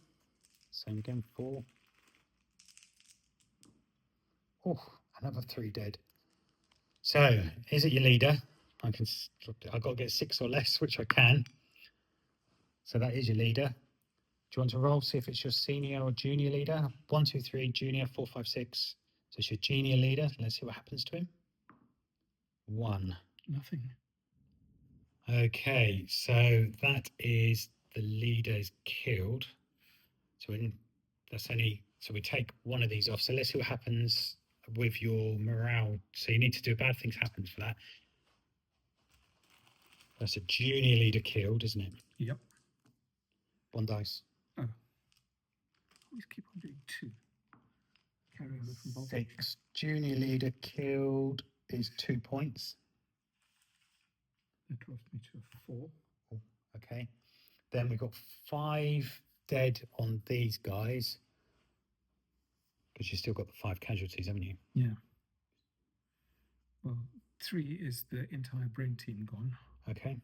Same again, 4. Oh, another 3 dead. So, is it your leader? I've got to get 6 or less, which I can. So that is your leader. Do you want to roll, see if it's your senior or junior leader? 1, 2, 3, junior, 4, 5, 6. So it's your junior leader. Let's see what happens to him. 1. Nothing. Okay, so that is the leader is killed. So so we take one of these off. So let's see what happens with your morale. So you need to do bad things happen for that. That's a junior leader killed, isn't it? Yep. 1 dice. Oh. Always keep on doing 2. Carry over from both. 6. Junior leader killed is 2 points. That drops me to a 4. Oh, okay. Then we've got 5 dead on these guys. Because you've still got the 5 casualties, haven't you? Yeah. Well, 3 is the entire brain team gone. Okay.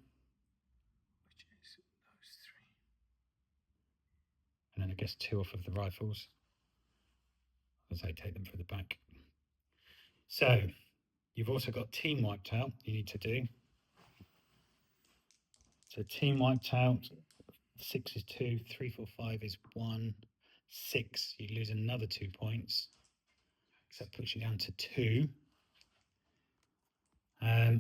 Which is those 3. And then I guess 2 off of the rifles. As I take them for the back. So, you've also got team wiped out you need to do. So team wiped out, 6 is 2, 3, 4, 5 is 1, 6, you lose another 2 points. So that puts you down to 2. Yeah,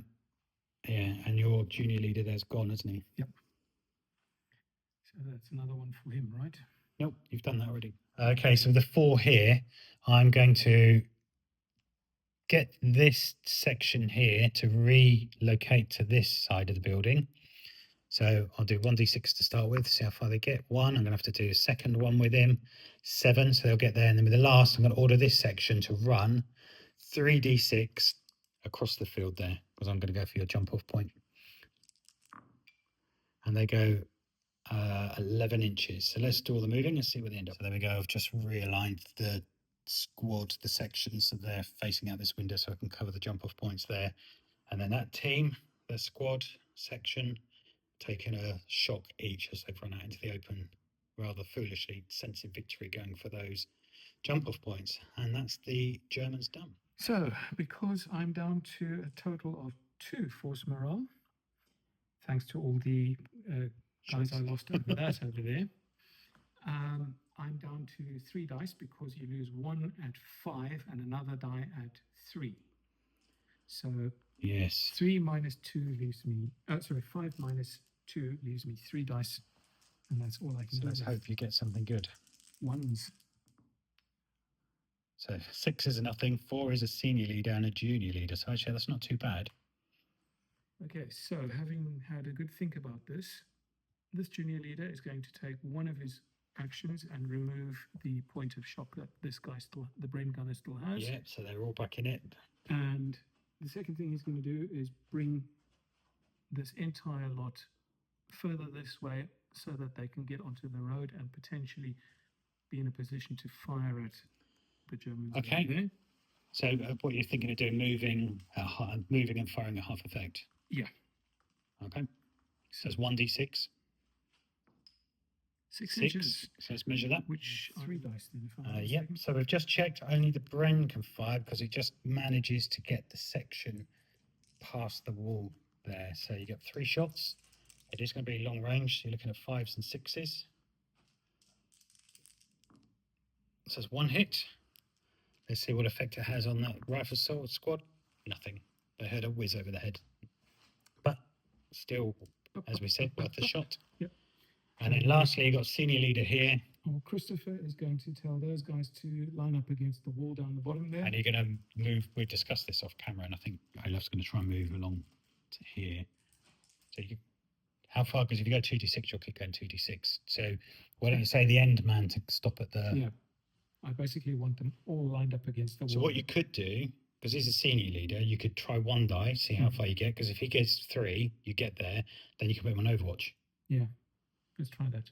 and your junior leader there's gone, isn't he? Yep. So that's another one for him, right? Nope, you've done that already. Okay, so the 4 here, I'm going to get this section here to relocate to this side of the building. So I'll do 1d6 to start with, see how far they get. 1, I'm going to have to do a second one with him. 7, so they'll get there. And then with the last, I'm going to order this section to run 3d6 across the field there, because I'm going to go for your jump off point. And they go 11 inches. So let's do all the moving and see where they end up. So there we go. I've just realigned the squad, the sections, so they're facing out this window so I can cover the jump off points there. And then that team, the squad section, taking a shock each as they've run out into the open rather foolishly sensing victory, going for those jump off points. And that's the Germans done. So, because I'm down to a total of 2 force morale, thanks to all the guys I lost over there, I'm down to 3 dice because you lose 1 at 5 and another die at 3. So Yes. 3 minus 2 leaves me, 5 minus 2 leaves me 3 dice, and that's all I can So do. let's hope you get something good. 1s. So 6 is a nothing, 4 is a senior leader and a junior leader. So actually that's not too bad. Okay, so having had a good think about this junior leader is going to take one of his actions and remove the point of shock that this guy the brain gunner still has. Yeah, so they're all back in it. And the second thing he's going to do is bring this entire lot further this way so that they can get onto the road and potentially be in a position to fire at the Germans. Okay. There. So what you're thinking of doing, moving and firing at half effect? Yeah. Okay. So it's 1d6. 6 inches. So let's measure that. Which 3 dice then? If I'm Yep. So we've just checked. Only the Bren can fire because it just manages to get the section past the wall there. So you get 3 shots. It is going to be long range. So you're looking at 5s and 6s. So it's 1 hit. Let's see what effect it has on that rifle sword squad. Nothing. They heard a whiz over the head. But still, as we said, worth a shot. Yep. And then lastly, you've got senior leader here. Well, Christopher is going to tell those guys to line up against the wall down the bottom there. And you're going to move. We've discussed this off camera, and I think Olaf's going to try and move along to here. So how far? Because if you go 2d6, you'll keep going 2d6. So why don't you say the end man to stop at the... Yeah. I basically want them all lined up against the wall. So what you could do, because he's a senior leader, you could try 1 die, see how far you get. Because if he gets 3, you get there, then you can put him on Overwatch. Yeah. Let's try that.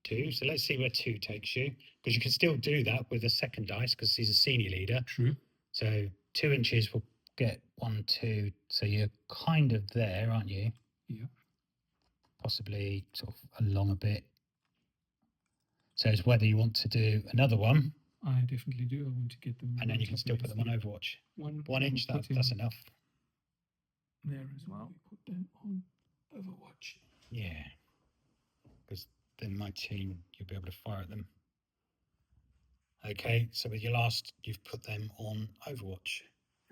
2. So let's see where 2 takes you. Because you can still do that with a second dice because he's a senior leader. True. So 2 inches will get 1, 2. So you're kind of there, aren't you? Yeah. Possibly sort of along a bit. So it's whether you want to do another one. I definitely do. I want to get them. And then you can still put them on Overwatch. 1 inch, that's enough. There as well. Put them on Overwatch. Yeah. Because then my team, you'll be able to fire at them. Okay, so with your last, you've put them on Overwatch.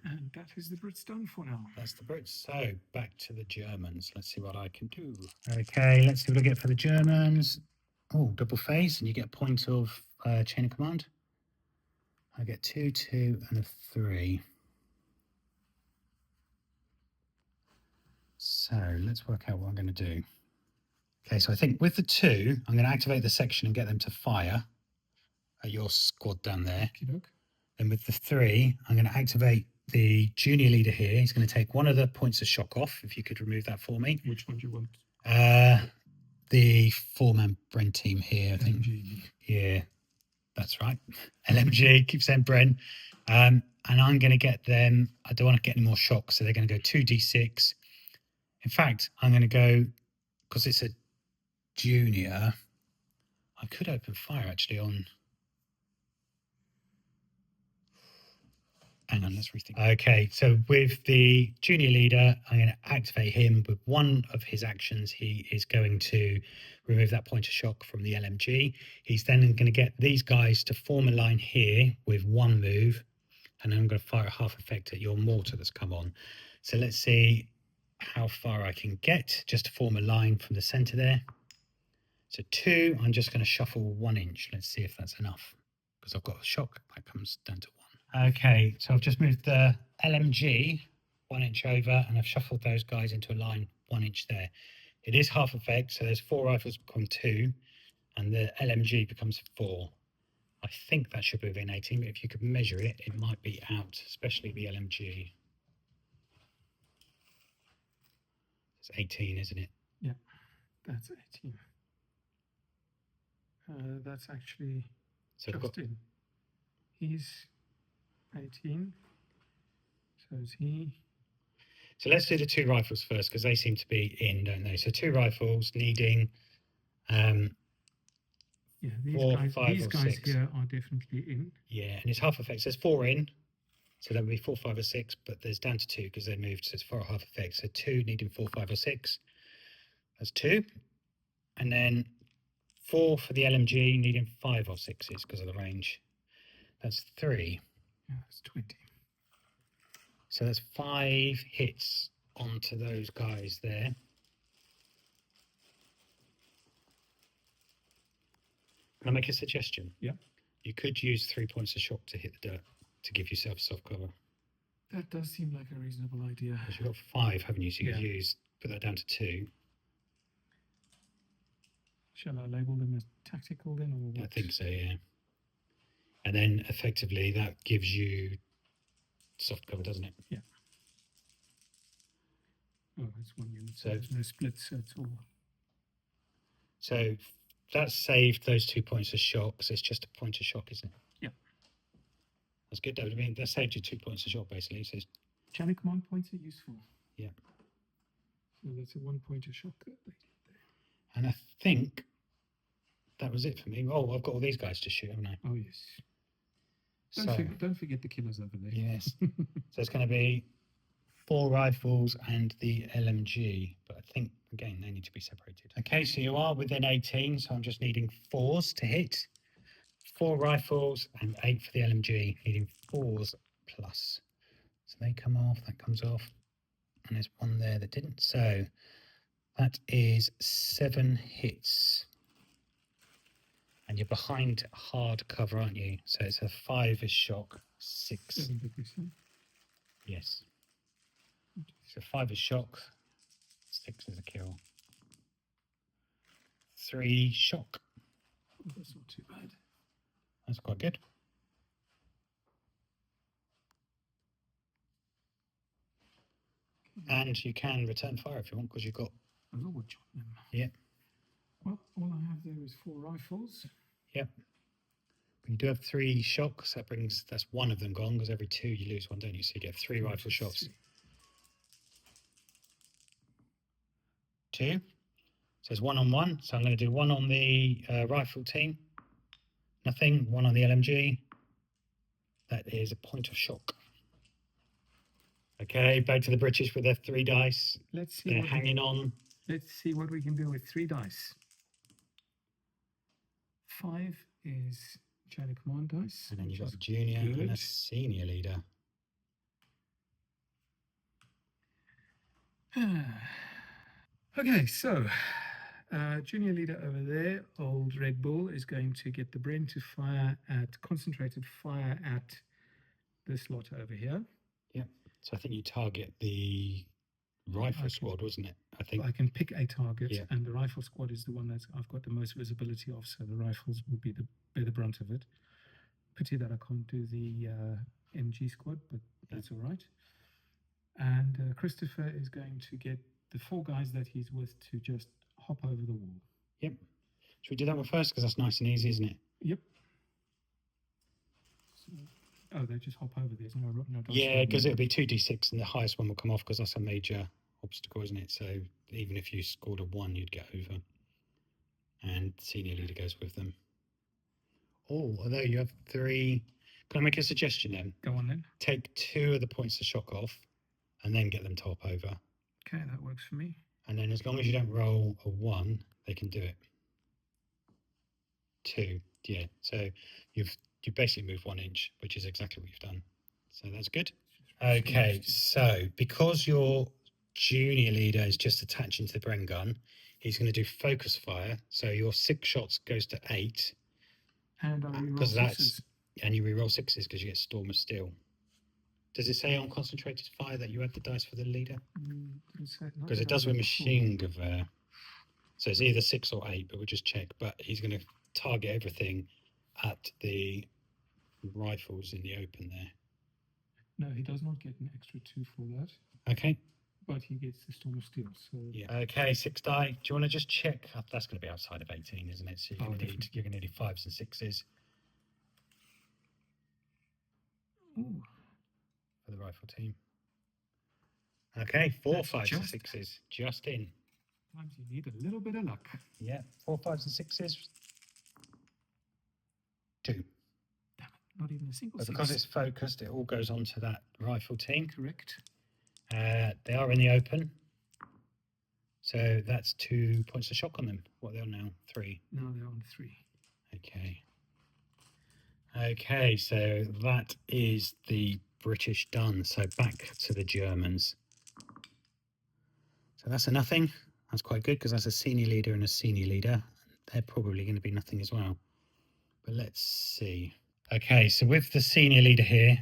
And that is the Brits done for now. That's the Brits. So back to the Germans. Let's see what I can do. Okay, let's see what I get for the Germans. Oh, double phase, and you get a point of chain of command. I get 2, 2, and a 3. So let's work out what I'm going to do. Okay, so I think with the 2, I'm going to activate the section and get them to fire at your squad down there. Okey-doke. Then with the 3, I'm going to activate the junior leader here. He's going to take one of the points of shock off, if you could remove that for me. Which one do you want? The 4-man Bren team here, I think. LMG. Yeah, that's right. LMG, keep saying Bren. And I'm going to get them, I don't want to get any more shock, so they're going to go 2d6. In fact, I'm going to go, because it's a junior, I could open fire actually on... Hang on, let's rethink. Okay, so with the junior leader, I'm going to activate him with one of his actions. He is going to remove that point of shock from the LMG. He's then going to get these guys to form a line here with 1 move, and then I'm going to fire a half effect at your mortar that's come on. So let's see how far I can get just to form a line from the center there. So 2, I'm just going to shuffle 1 inch. Let's see if that's enough, because I've got a shock that comes down to 1. Okay, so I've just moved the LMG 1 inch over, and I've shuffled those guys into a line 1 inch there. It is half effect, so there's 4 rifles become 2, and the LMG becomes 4. I think that should be within 18, but if you could measure it, it might be out, especially the LMG. It's 18, isn't it? Yeah, that's 18. That's actually So just in. He's 18. So is he? So let's do the 2 rifles first, because they seem to be in, don't they? So 2 rifles needing Yeah, 4, 5, these or guys 6. here are definitely in. Yeah, and it's half effect. So there's 4 in. So that would be 4, 5, or 6, but there's down to 2 because they moved. So it's 4 half effect. So 2 needing 4, 5, or 6. That's 2. And then 4 for the LMG needing 5 or 6s because of the range. That's 3. Yeah, that's 20. So that's 5 hits onto those guys there. Can I make a suggestion? Yeah. You could use 3 points of shock to hit the dirt to give yourself soft cover. That does seem like a reasonable idea. Because you've got 5, haven't you? So you Yeah. could put that down to 2. Shall I label them as tactical then, or what? I think so, yeah. And then effectively that gives you soft cover, doesn't it? Yeah. Oh, it's 1 unit. So there's no splits at all. So that saved those 2 points of shock. So it's just a point of shock, isn't it? Yeah. That's good. I mean, that saved you 2 points of shock, basically. So Chain of command points are useful. Yeah. So that's a 1 point of shock that they did there. And I think that was it for me. Oh, I've got all these guys to shoot, haven't I? Oh, yes. So, Don't forget the killers over there. yes. So it's going to be 4 rifles and the LMG. But I think, again, they need to be separated. Okay, so you are within 18. So I'm just needing 4s to hit. 4 rifles and 8 for the LMG, needing 4s plus. So they come off, that comes off. And there's one there that didn't. So that is 7 hits. And you're behind hard cover, aren't you? So it's a 5 is shock, 6. 7 did we say? Yes. So 5 is shock, 6 is a kill. 3 shock. Oh, that's not too bad. That's quite good. And you can return fire if you want, because you've got... A little watch on them. Yeah. Well, all I have there is 4 rifles. Yep. But you do have 3 shocks. That's 1 of them gone, because every 2 you lose 1, don't you? So you get 3 rifle shots. 2. So it's 1 on 1. So I'm going to do 1 on the rifle team. Nothing. 1 on the LMG. That is a point of shock. Okay, back to the British with their 3 dice. Let's see. They're hanging on. Let's see what we can do with 3 dice. 5 is chain of command dice. And then you've got a junior and a senior leader. Okay, so junior leader over there, old Red Bull, is going to get the Bren to fire at concentrated fire at this lot over here. Yeah. So I think you target the rifle squad, wasn't it? I think I can pick a target, and the rifle squad is the one that I've got the most visibility of. So the rifles will be bear the brunt of it. Pity that I can't do the MG squad, but that's all right. And Christopher is going to get the 4 guys that he's with to just hop over the wall. Yep. Should we do that one first? Because that's nice and easy, isn't it? Yep. So, oh, they just hop over. There's no dice. Yeah, because it'll be 2d6 and the highest one will come off because that's a major obstacle, isn't it? So even if you scored a 1, you'd get over. And senior leader goes with them. Oh, although you have 3... Can I make a suggestion then? Go on then. Take 2 of the points of shock off and then get them to hop over. Okay, that works for me. And then as long as you don't roll a 1, they can do it. 2, yeah. So you basically moved 1 inch, which is exactly what you've done. So that's good. Okay, so because your junior leader is just attaching to the Bren gun, he's going to do focus fire. So your 6 shots goes to 8. And I reroll 6s. And you reroll 6s because you get Storm of Steel. Does it say on concentrated fire that you have the dice for the leader? Because it does with machine gun. So it's either 6 or 8, but we'll just check. But he's going to target everything at the rifles in the open there. No, he does not get an extra 2 for that. Okay. But he gets the Storm of Steel. So yeah. Okay, 6 die. Do you want to just check? That's going to be outside of 18, isn't it? So you're going to need 5s and 6s. Ooh. For the rifle team. Okay, 4 5s and 6s. Just in. Sometimes you need a little bit of luck. Yeah, 4 5s and 6s. 2. Damn it, not even a single But six. because it's focused, it all goes on to that rifle team. Correct. They are in the open. So that's 2 points of shock on them. What are they on now? 3. Now they're on 3. Okay. Okay, so that is the British done. So back to the Germans. So that's a nothing. That's quite good because that's a senior leader and a senior leader. They're probably going to be nothing as well. But let's see. Okay, so with the senior leader here,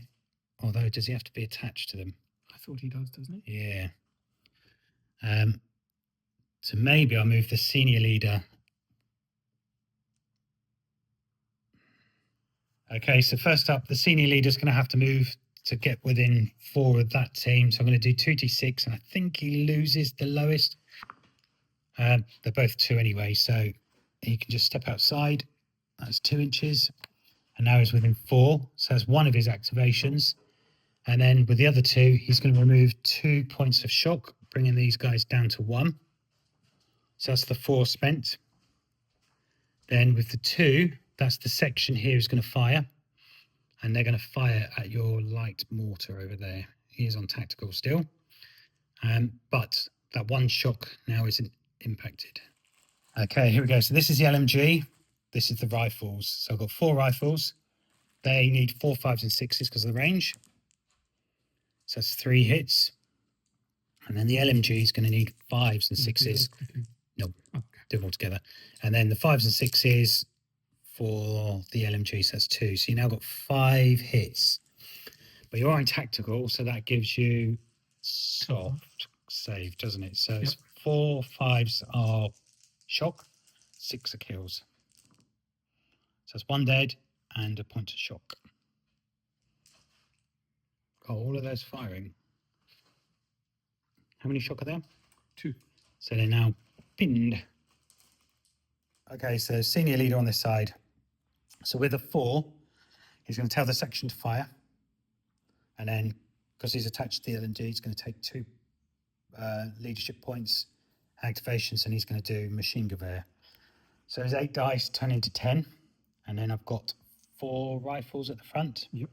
although does he have to be attached to them? I thought he does, doesn't he? Yeah. So maybe I'll move the senior leader. Okay, so first up, the senior leader is going to have to move to get within 4 of that team. So I'm going to do 2d6, and I think he loses the lowest. They're both 2 anyway, so he can just step outside. That's 2 inches. And now he's within 4, so that's 1 of his activations. And then with the other 2, he's going to remove 2 points of shock, bringing these guys down to 1. So that's the 4 spent. Then with the 2, that's the section here is going to fire. And they're going to fire at your light mortar over there. He is on tactical still. But that 1 shock now isn't impacted. Okay, here we go. So this is the LMG. This is the rifles. So I've got 4 rifles. They need 4, 5s and 6s because of the range. So that's 3 hits. And then the LMG is going to need 5s and 6s. No, okay. Do them all together. And then the 5s and 6s for the LMG, so that's 2. So you now got 5 hits. But you are in tactical, so that gives you soft save, doesn't it? So it's 4 5s are shock, 6 are kills. So that's 1 dead and a point of shock. Oh, all of those firing. How many shock are there? 2. So they're now pinned. Okay, so senior leader on this side. So with a 4, he's going to tell the section to fire. And then, because he's attached to the LMG, he's going to take 2 leadership points, activations, and he's going to do machine gun. So his 8 dice turn into 10. And then I've got 4 rifles at the front. Yep.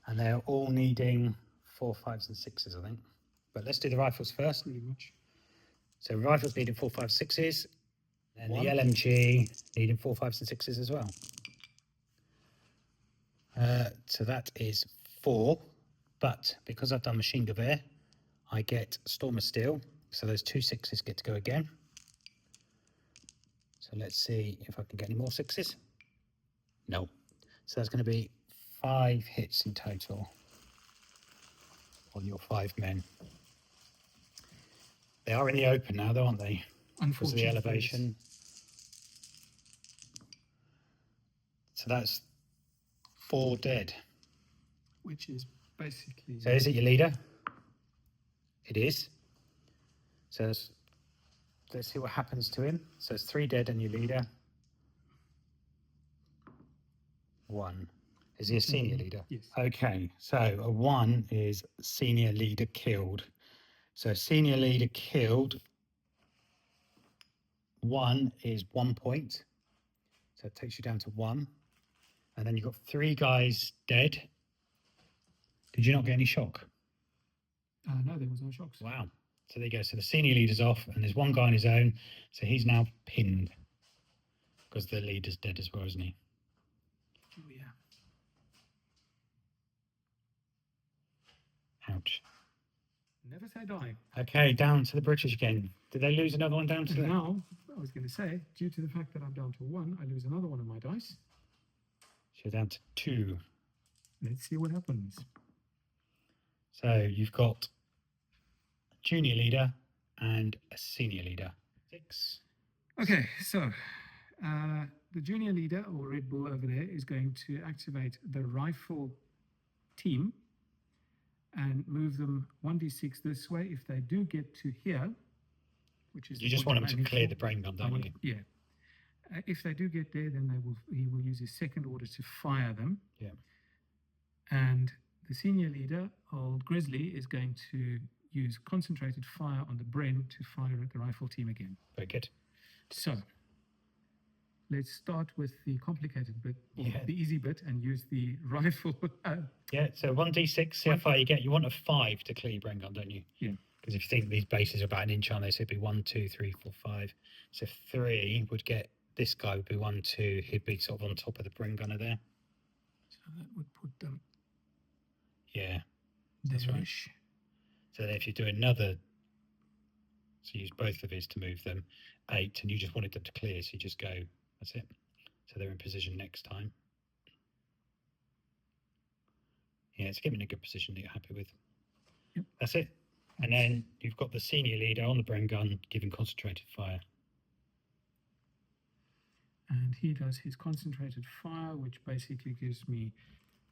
And they're all needing 4 5s and 6s, I think. But let's do the rifles first. Pretty much. So rifles needing 4 5 6s. And 1. the LMG needing 4 5s and 6s as well. So that is 4. But because I've done machine gun, I get Storm of Steel. So those 2 6s get to go again. So let's see if I can get any more 6s. No. So that's going to be 5 hits in total on your 5 men. They are in the open now, though, aren't they? Because of the elevation. So that's 4 dead. Which is basically... So is it your leader? It is. So let's see what happens to him. So it's 3 dead and your leader. 1. Is he a senior leader? Yes. Okay, so a 1 is senior leader killed. So senior leader killed, 1 is 1 point. So it takes you down to 1. And then you've got 3 guys dead. Did you not get any shock? No, there was no shocks. Wow. So there you go. So the senior leader's off and there's 1 guy on his own. So he's now pinned because the leader's dead as well, isn't he? Oh, yeah. Ouch. Never say die. Okay, down to the British again. Did they lose another one down to the... Now, I was going to say, due to the fact that I'm down to 1, I lose another one of my dice. So you're down to 2. Let's see what happens. So you've got a junior leader and a senior leader. 6. Okay, so the junior leader, or Red Bull over there, is going to activate the rifle team and move them 1d6 this way. If they do get to here, which is... You just want them to clear the brain gun, don't you? Yeah. If they do get there, then he will use his second order to fire them. Yeah. And the senior leader, old Grizzly, is going to use concentrated fire on the Bren to fire at the rifle team again. Very good. So, let's start with the complicated bit, or Yeah. the easy bit, and use the rifle. Yeah, so 1d6, see how far you get. You want a 5 to clear your Bren gun, don't you? Yeah. Because if you think these bases are about an inch on this, it'd be 1, 2, 3, 4, 5. So 3 would get, this guy would be 1, 2. He'd be sort of on top of the Bren gunner there. So that would put them Yeah, that's right. there-ish. So then if you do another, so use both of his to move them, 8, and you just wanted them to clear, so you just go, that's it. So they're in position next time. Yeah, it's getting in a good position that you're happy with. Yep. That's it. And then you've got the senior leader on the Bren gun giving concentrated fire. And he does his concentrated fire, which basically gives me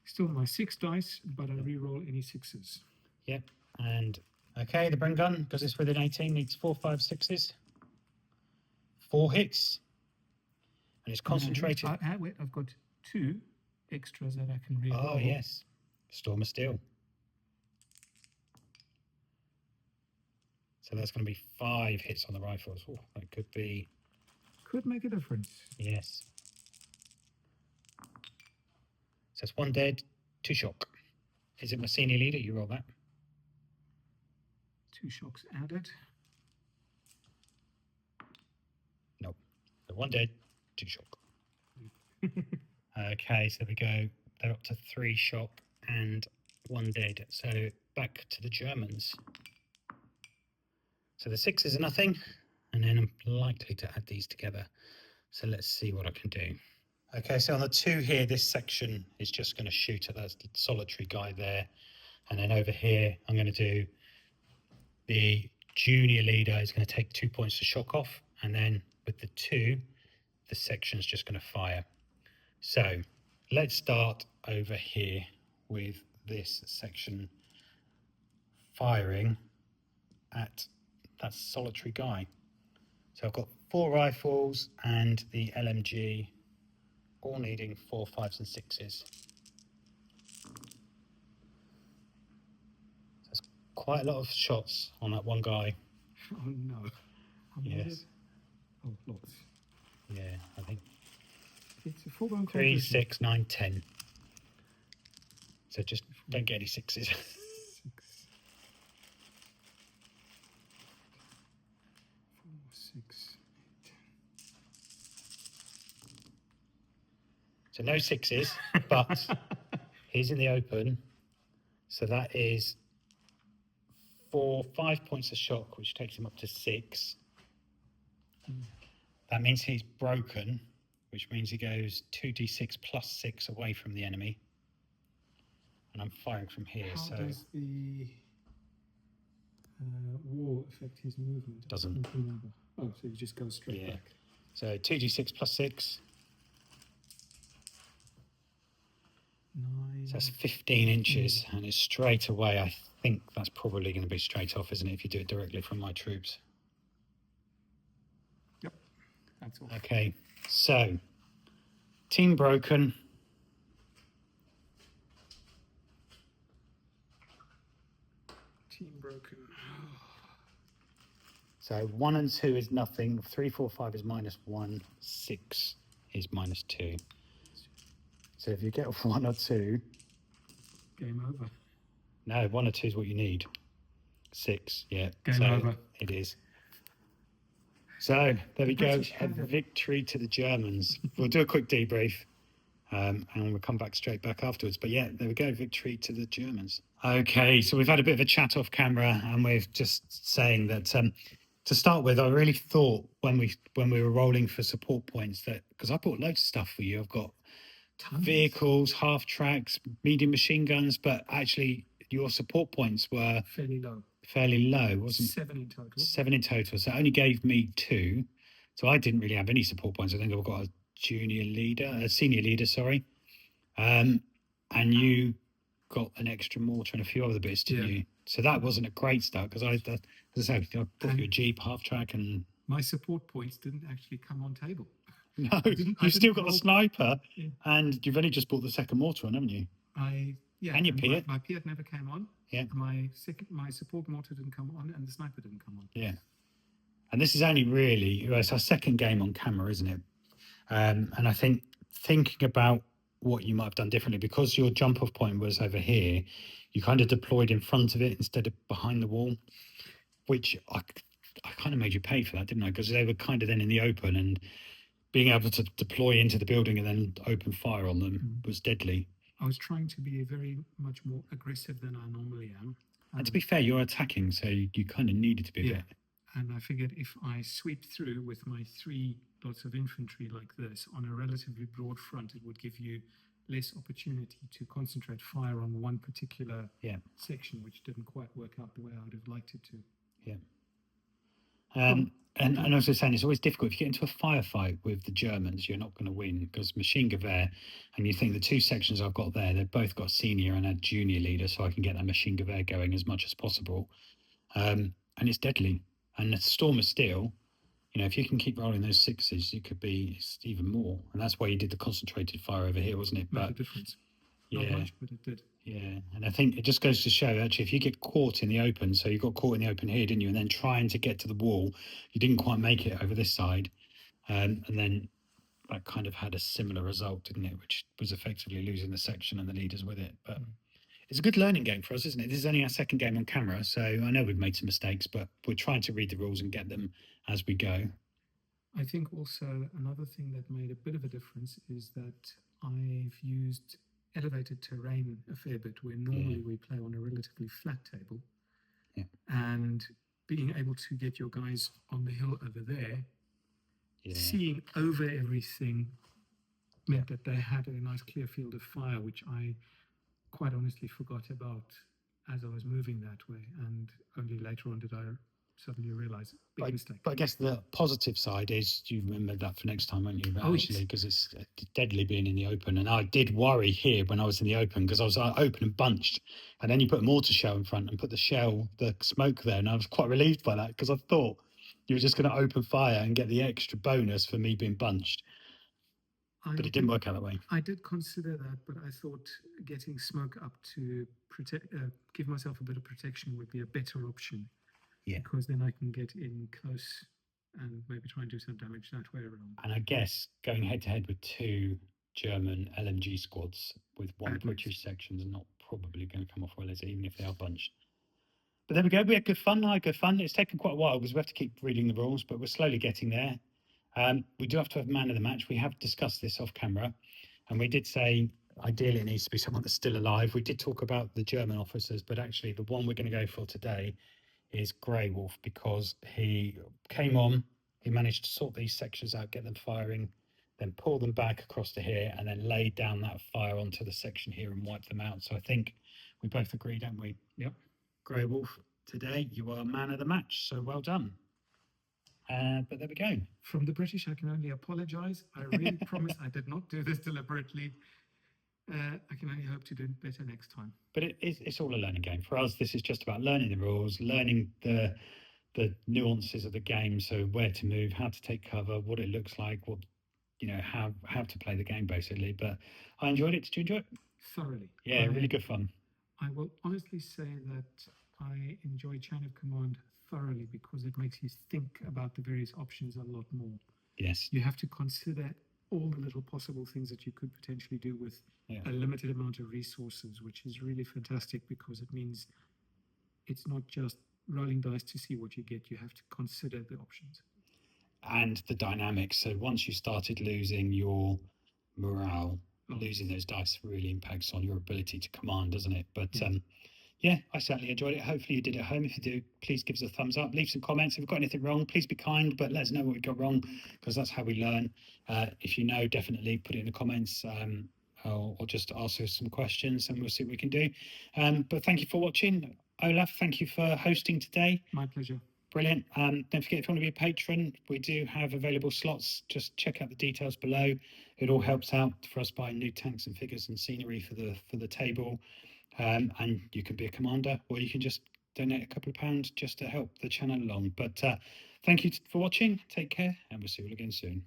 still my 6 dice, but I re-roll any 6s. Yep. And okay, the Bren gun, because it's within 18, needs 4, 5, 6s. 4 hits. And it's concentrated. Wait, I've got 2 extras that I can re-roll. Oh, yes. Storm of Steel. So that's going to be 5 hits on the rifles. Oh, that could be... Could make a difference. Yes. So it's 1 dead, 2 shock. Is it my senior leader? You roll that. 2 shocks added. Nope. So 1 dead, 2 shock. Okay, so we go. They're up to 3 shock and 1 dead. So back to the Germans. So the 6s are nothing, and then I'm likely to add these together. So let's see what I can do. Okay, so on the 2 here, this section is just going to shoot at that solitary guy there. And then over here, I'm going to do the junior leader is going to take 2 points to shock off. And then with the 2, the section's just going to fire. So let's start over here with this section firing at that solitary guy. So I've got 4 rifles and the LMG, all needing 4, 5s and 6s. So that's quite a lot of shots on that one guy. Oh no. Yes. Oh, lots. Yeah, I think It's a foregone 3, conclusion. 6, 9, 10. So just don't get any 6s. 6. 4, 6, 8. So no 6s, but he's in the open. So that is 4, 5 points of shock, which takes him up to 6. That means he's broken, which means he goes 2d6 plus 6 away from the enemy. And I'm firing from here. How so does the wall affect his movement? I Doesn't. can't remember. Oh, so you just go straight Yeah. back. So 2d6 plus 6. 9. So that's 15 inches, and it's straight away. I think that's probably going to be straight off, isn't it, if you do it directly from my troops? Yep, that's all. Okay, so team broken. Team broken. So 1 and 2 is nothing. 3, 4, 5 is -1. 6 is -2. So if you get 1 or 2, Game over. no, 1 or 2 is what you need. 6, yeah. Game so over. It is. So there we go. British A had it. victory to the Germans. We'll do a quick debrief, and we'll come back straight back afterwards. But yeah, there we go. Victory to the Germans. Okay, so we've had a bit of a chat off camera, and we're just saying that to start with, I really thought when we were rolling for support points that, because I bought loads of stuff for you. I've got Tons. vehicles, half tracks, medium machine guns, but actually your support points were Fairly low. fairly low, wasn't 7 in total. 7 in total, so it only gave me 2. So I didn't really have any support points. I think I've got a senior leader, sorry. And you got an extra mortar and a few other bits, didn't you? So that wasn't a great start, because I bought you a Jeep, half track, and My support points didn't actually come on table. no, didn't you've still got roll- the sniper, Yeah. and you've only just bought the second mortar on, haven't you? And your Piat. My Piat never came on. Yeah. My support mortar didn't come on, and the sniper didn't come on. Yeah. And this is only really, it's our second game on camera, isn't it? And I think thinking about what you might have done differently, because your jump off point was over here, you kind of deployed in front of it instead of behind the wall, which I kind of made you pay for that, didn't I? Because they were kind of then in the open, and being able to deploy into the building and then open fire on them was deadly. I was trying to be very much more aggressive than I normally am. And to be fair, you're attacking, so you kind of needed to be a bit. And I figured if I sweep through with my 3 lots of infantry like this on a relatively broad front, it would give you less opportunity to concentrate fire on one particular section, which didn't quite work out the way I would have liked it to. And I was just saying, it's always difficult. If you get into a firefight with the Germans, you're not going to win, because machine gewehr, and you think the 2 sections I've got there, they've both got senior and a junior leader, so I can get that machine gewehr going as much as possible. And it's deadly. And the storm of steel, you know, if you can keep rolling those 6s, it could be even more. And that's why you did the concentrated fire over here, wasn't it? Made a difference. Not much, but it did. Yeah, and I think it just goes to show, actually, if you get caught in the open, so you got caught in the open here, didn't you? And then trying to get to the wall, you didn't quite make it over this side. And then that kind of had a similar result, didn't it? Which was effectively losing the section and the leaders with it. But it's a good learning game for us, isn't it? This is only our 2nd game on camera, so I know we've made some mistakes, but we're trying to read the rules and get them as we go. I think also another thing that made a bit of a difference is that I've used elevated terrain a fair bit, where normally we play on a relatively flat table. And being able to get your guys on the hill over there, seeing over everything, meant that they had a nice clear field of fire, which I quite honestly forgot about as I was moving that way, and only later on did I suddenly realize big mistake. But I guess the positive side is you remember that for next time, won't you? But actually, because it's deadly being in the open. And I did worry here when I was in the open, because I was open and bunched, and then you put a mortar shell in front and put the smoke there, and I was quite relieved by that, because I thought you were just going to open fire and get the extra bonus for me being bunched. But it didn't work out that way. I did consider that, but I thought getting smoke up to give myself a bit of protection would be a better option. Because then I can get in close and maybe try and do some damage that way around. And I guess going head to head with 2 German LMG squads with 1 British section is not probably going to come off well, is it, even if they are bunched. But there we go. We had good fun. I had good fun. It's taken quite a while because we have to keep reading the rules, but we're slowly getting there. We do have to have man of the match. We have discussed this off camera, and we did say ideally it needs to be someone that's still alive. We did talk about the German officers, but actually the one we're going to go for today is Grey Wolf, because he came on, he managed to sort these sections out, get them firing, then pull them back across to here, and then laid down that fire onto the section here and wiped them out. So I think we both agree, don't we? Yep. Grey Wolf, today you are man of the match, so well done. But there we go. From the British, I can only apologise. I really promise I did not do this deliberately. I can only hope to do better next time. But it's all a learning game. For us, this is just about learning the rules, learning the nuances of the game. So where to move, how to take cover, what it looks like, what, you know, how to play the game, basically. But I enjoyed it. Did you enjoy it? Thoroughly. Yeah, really good fun. I will honestly say that I enjoy Chain of Command thoroughly, because it makes you think about the various options a lot more. Yes. You have to consider all the little possible things that you could potentially do with a limited amount of resources, which is really fantastic, because it means it's not just rolling dice to see what you get. You have to consider the options. And the dynamics. So once you started losing your morale, losing those dice really impacts on your ability to command, doesn't it? But yeah, I certainly enjoyed it. Hopefully you did at home. If you do, please give us a thumbs up. Leave some comments. If we've got anything wrong, please be kind, but let us know what we got wrong, because that's how we learn. If you know, definitely put it in the comments, or just ask us some questions, and we'll see what we can do. But thank you for watching. Olaf, thank you for hosting today. My pleasure. Brilliant. Don't forget, if you want to be a patron, we do have available slots. Just check out the details below. It all helps out for us buying new tanks and figures and scenery for the table. And you can be a commander, or you can just donate a couple of pounds just to help the channel along. But thank you for watching. Take care, and we'll see you all again soon.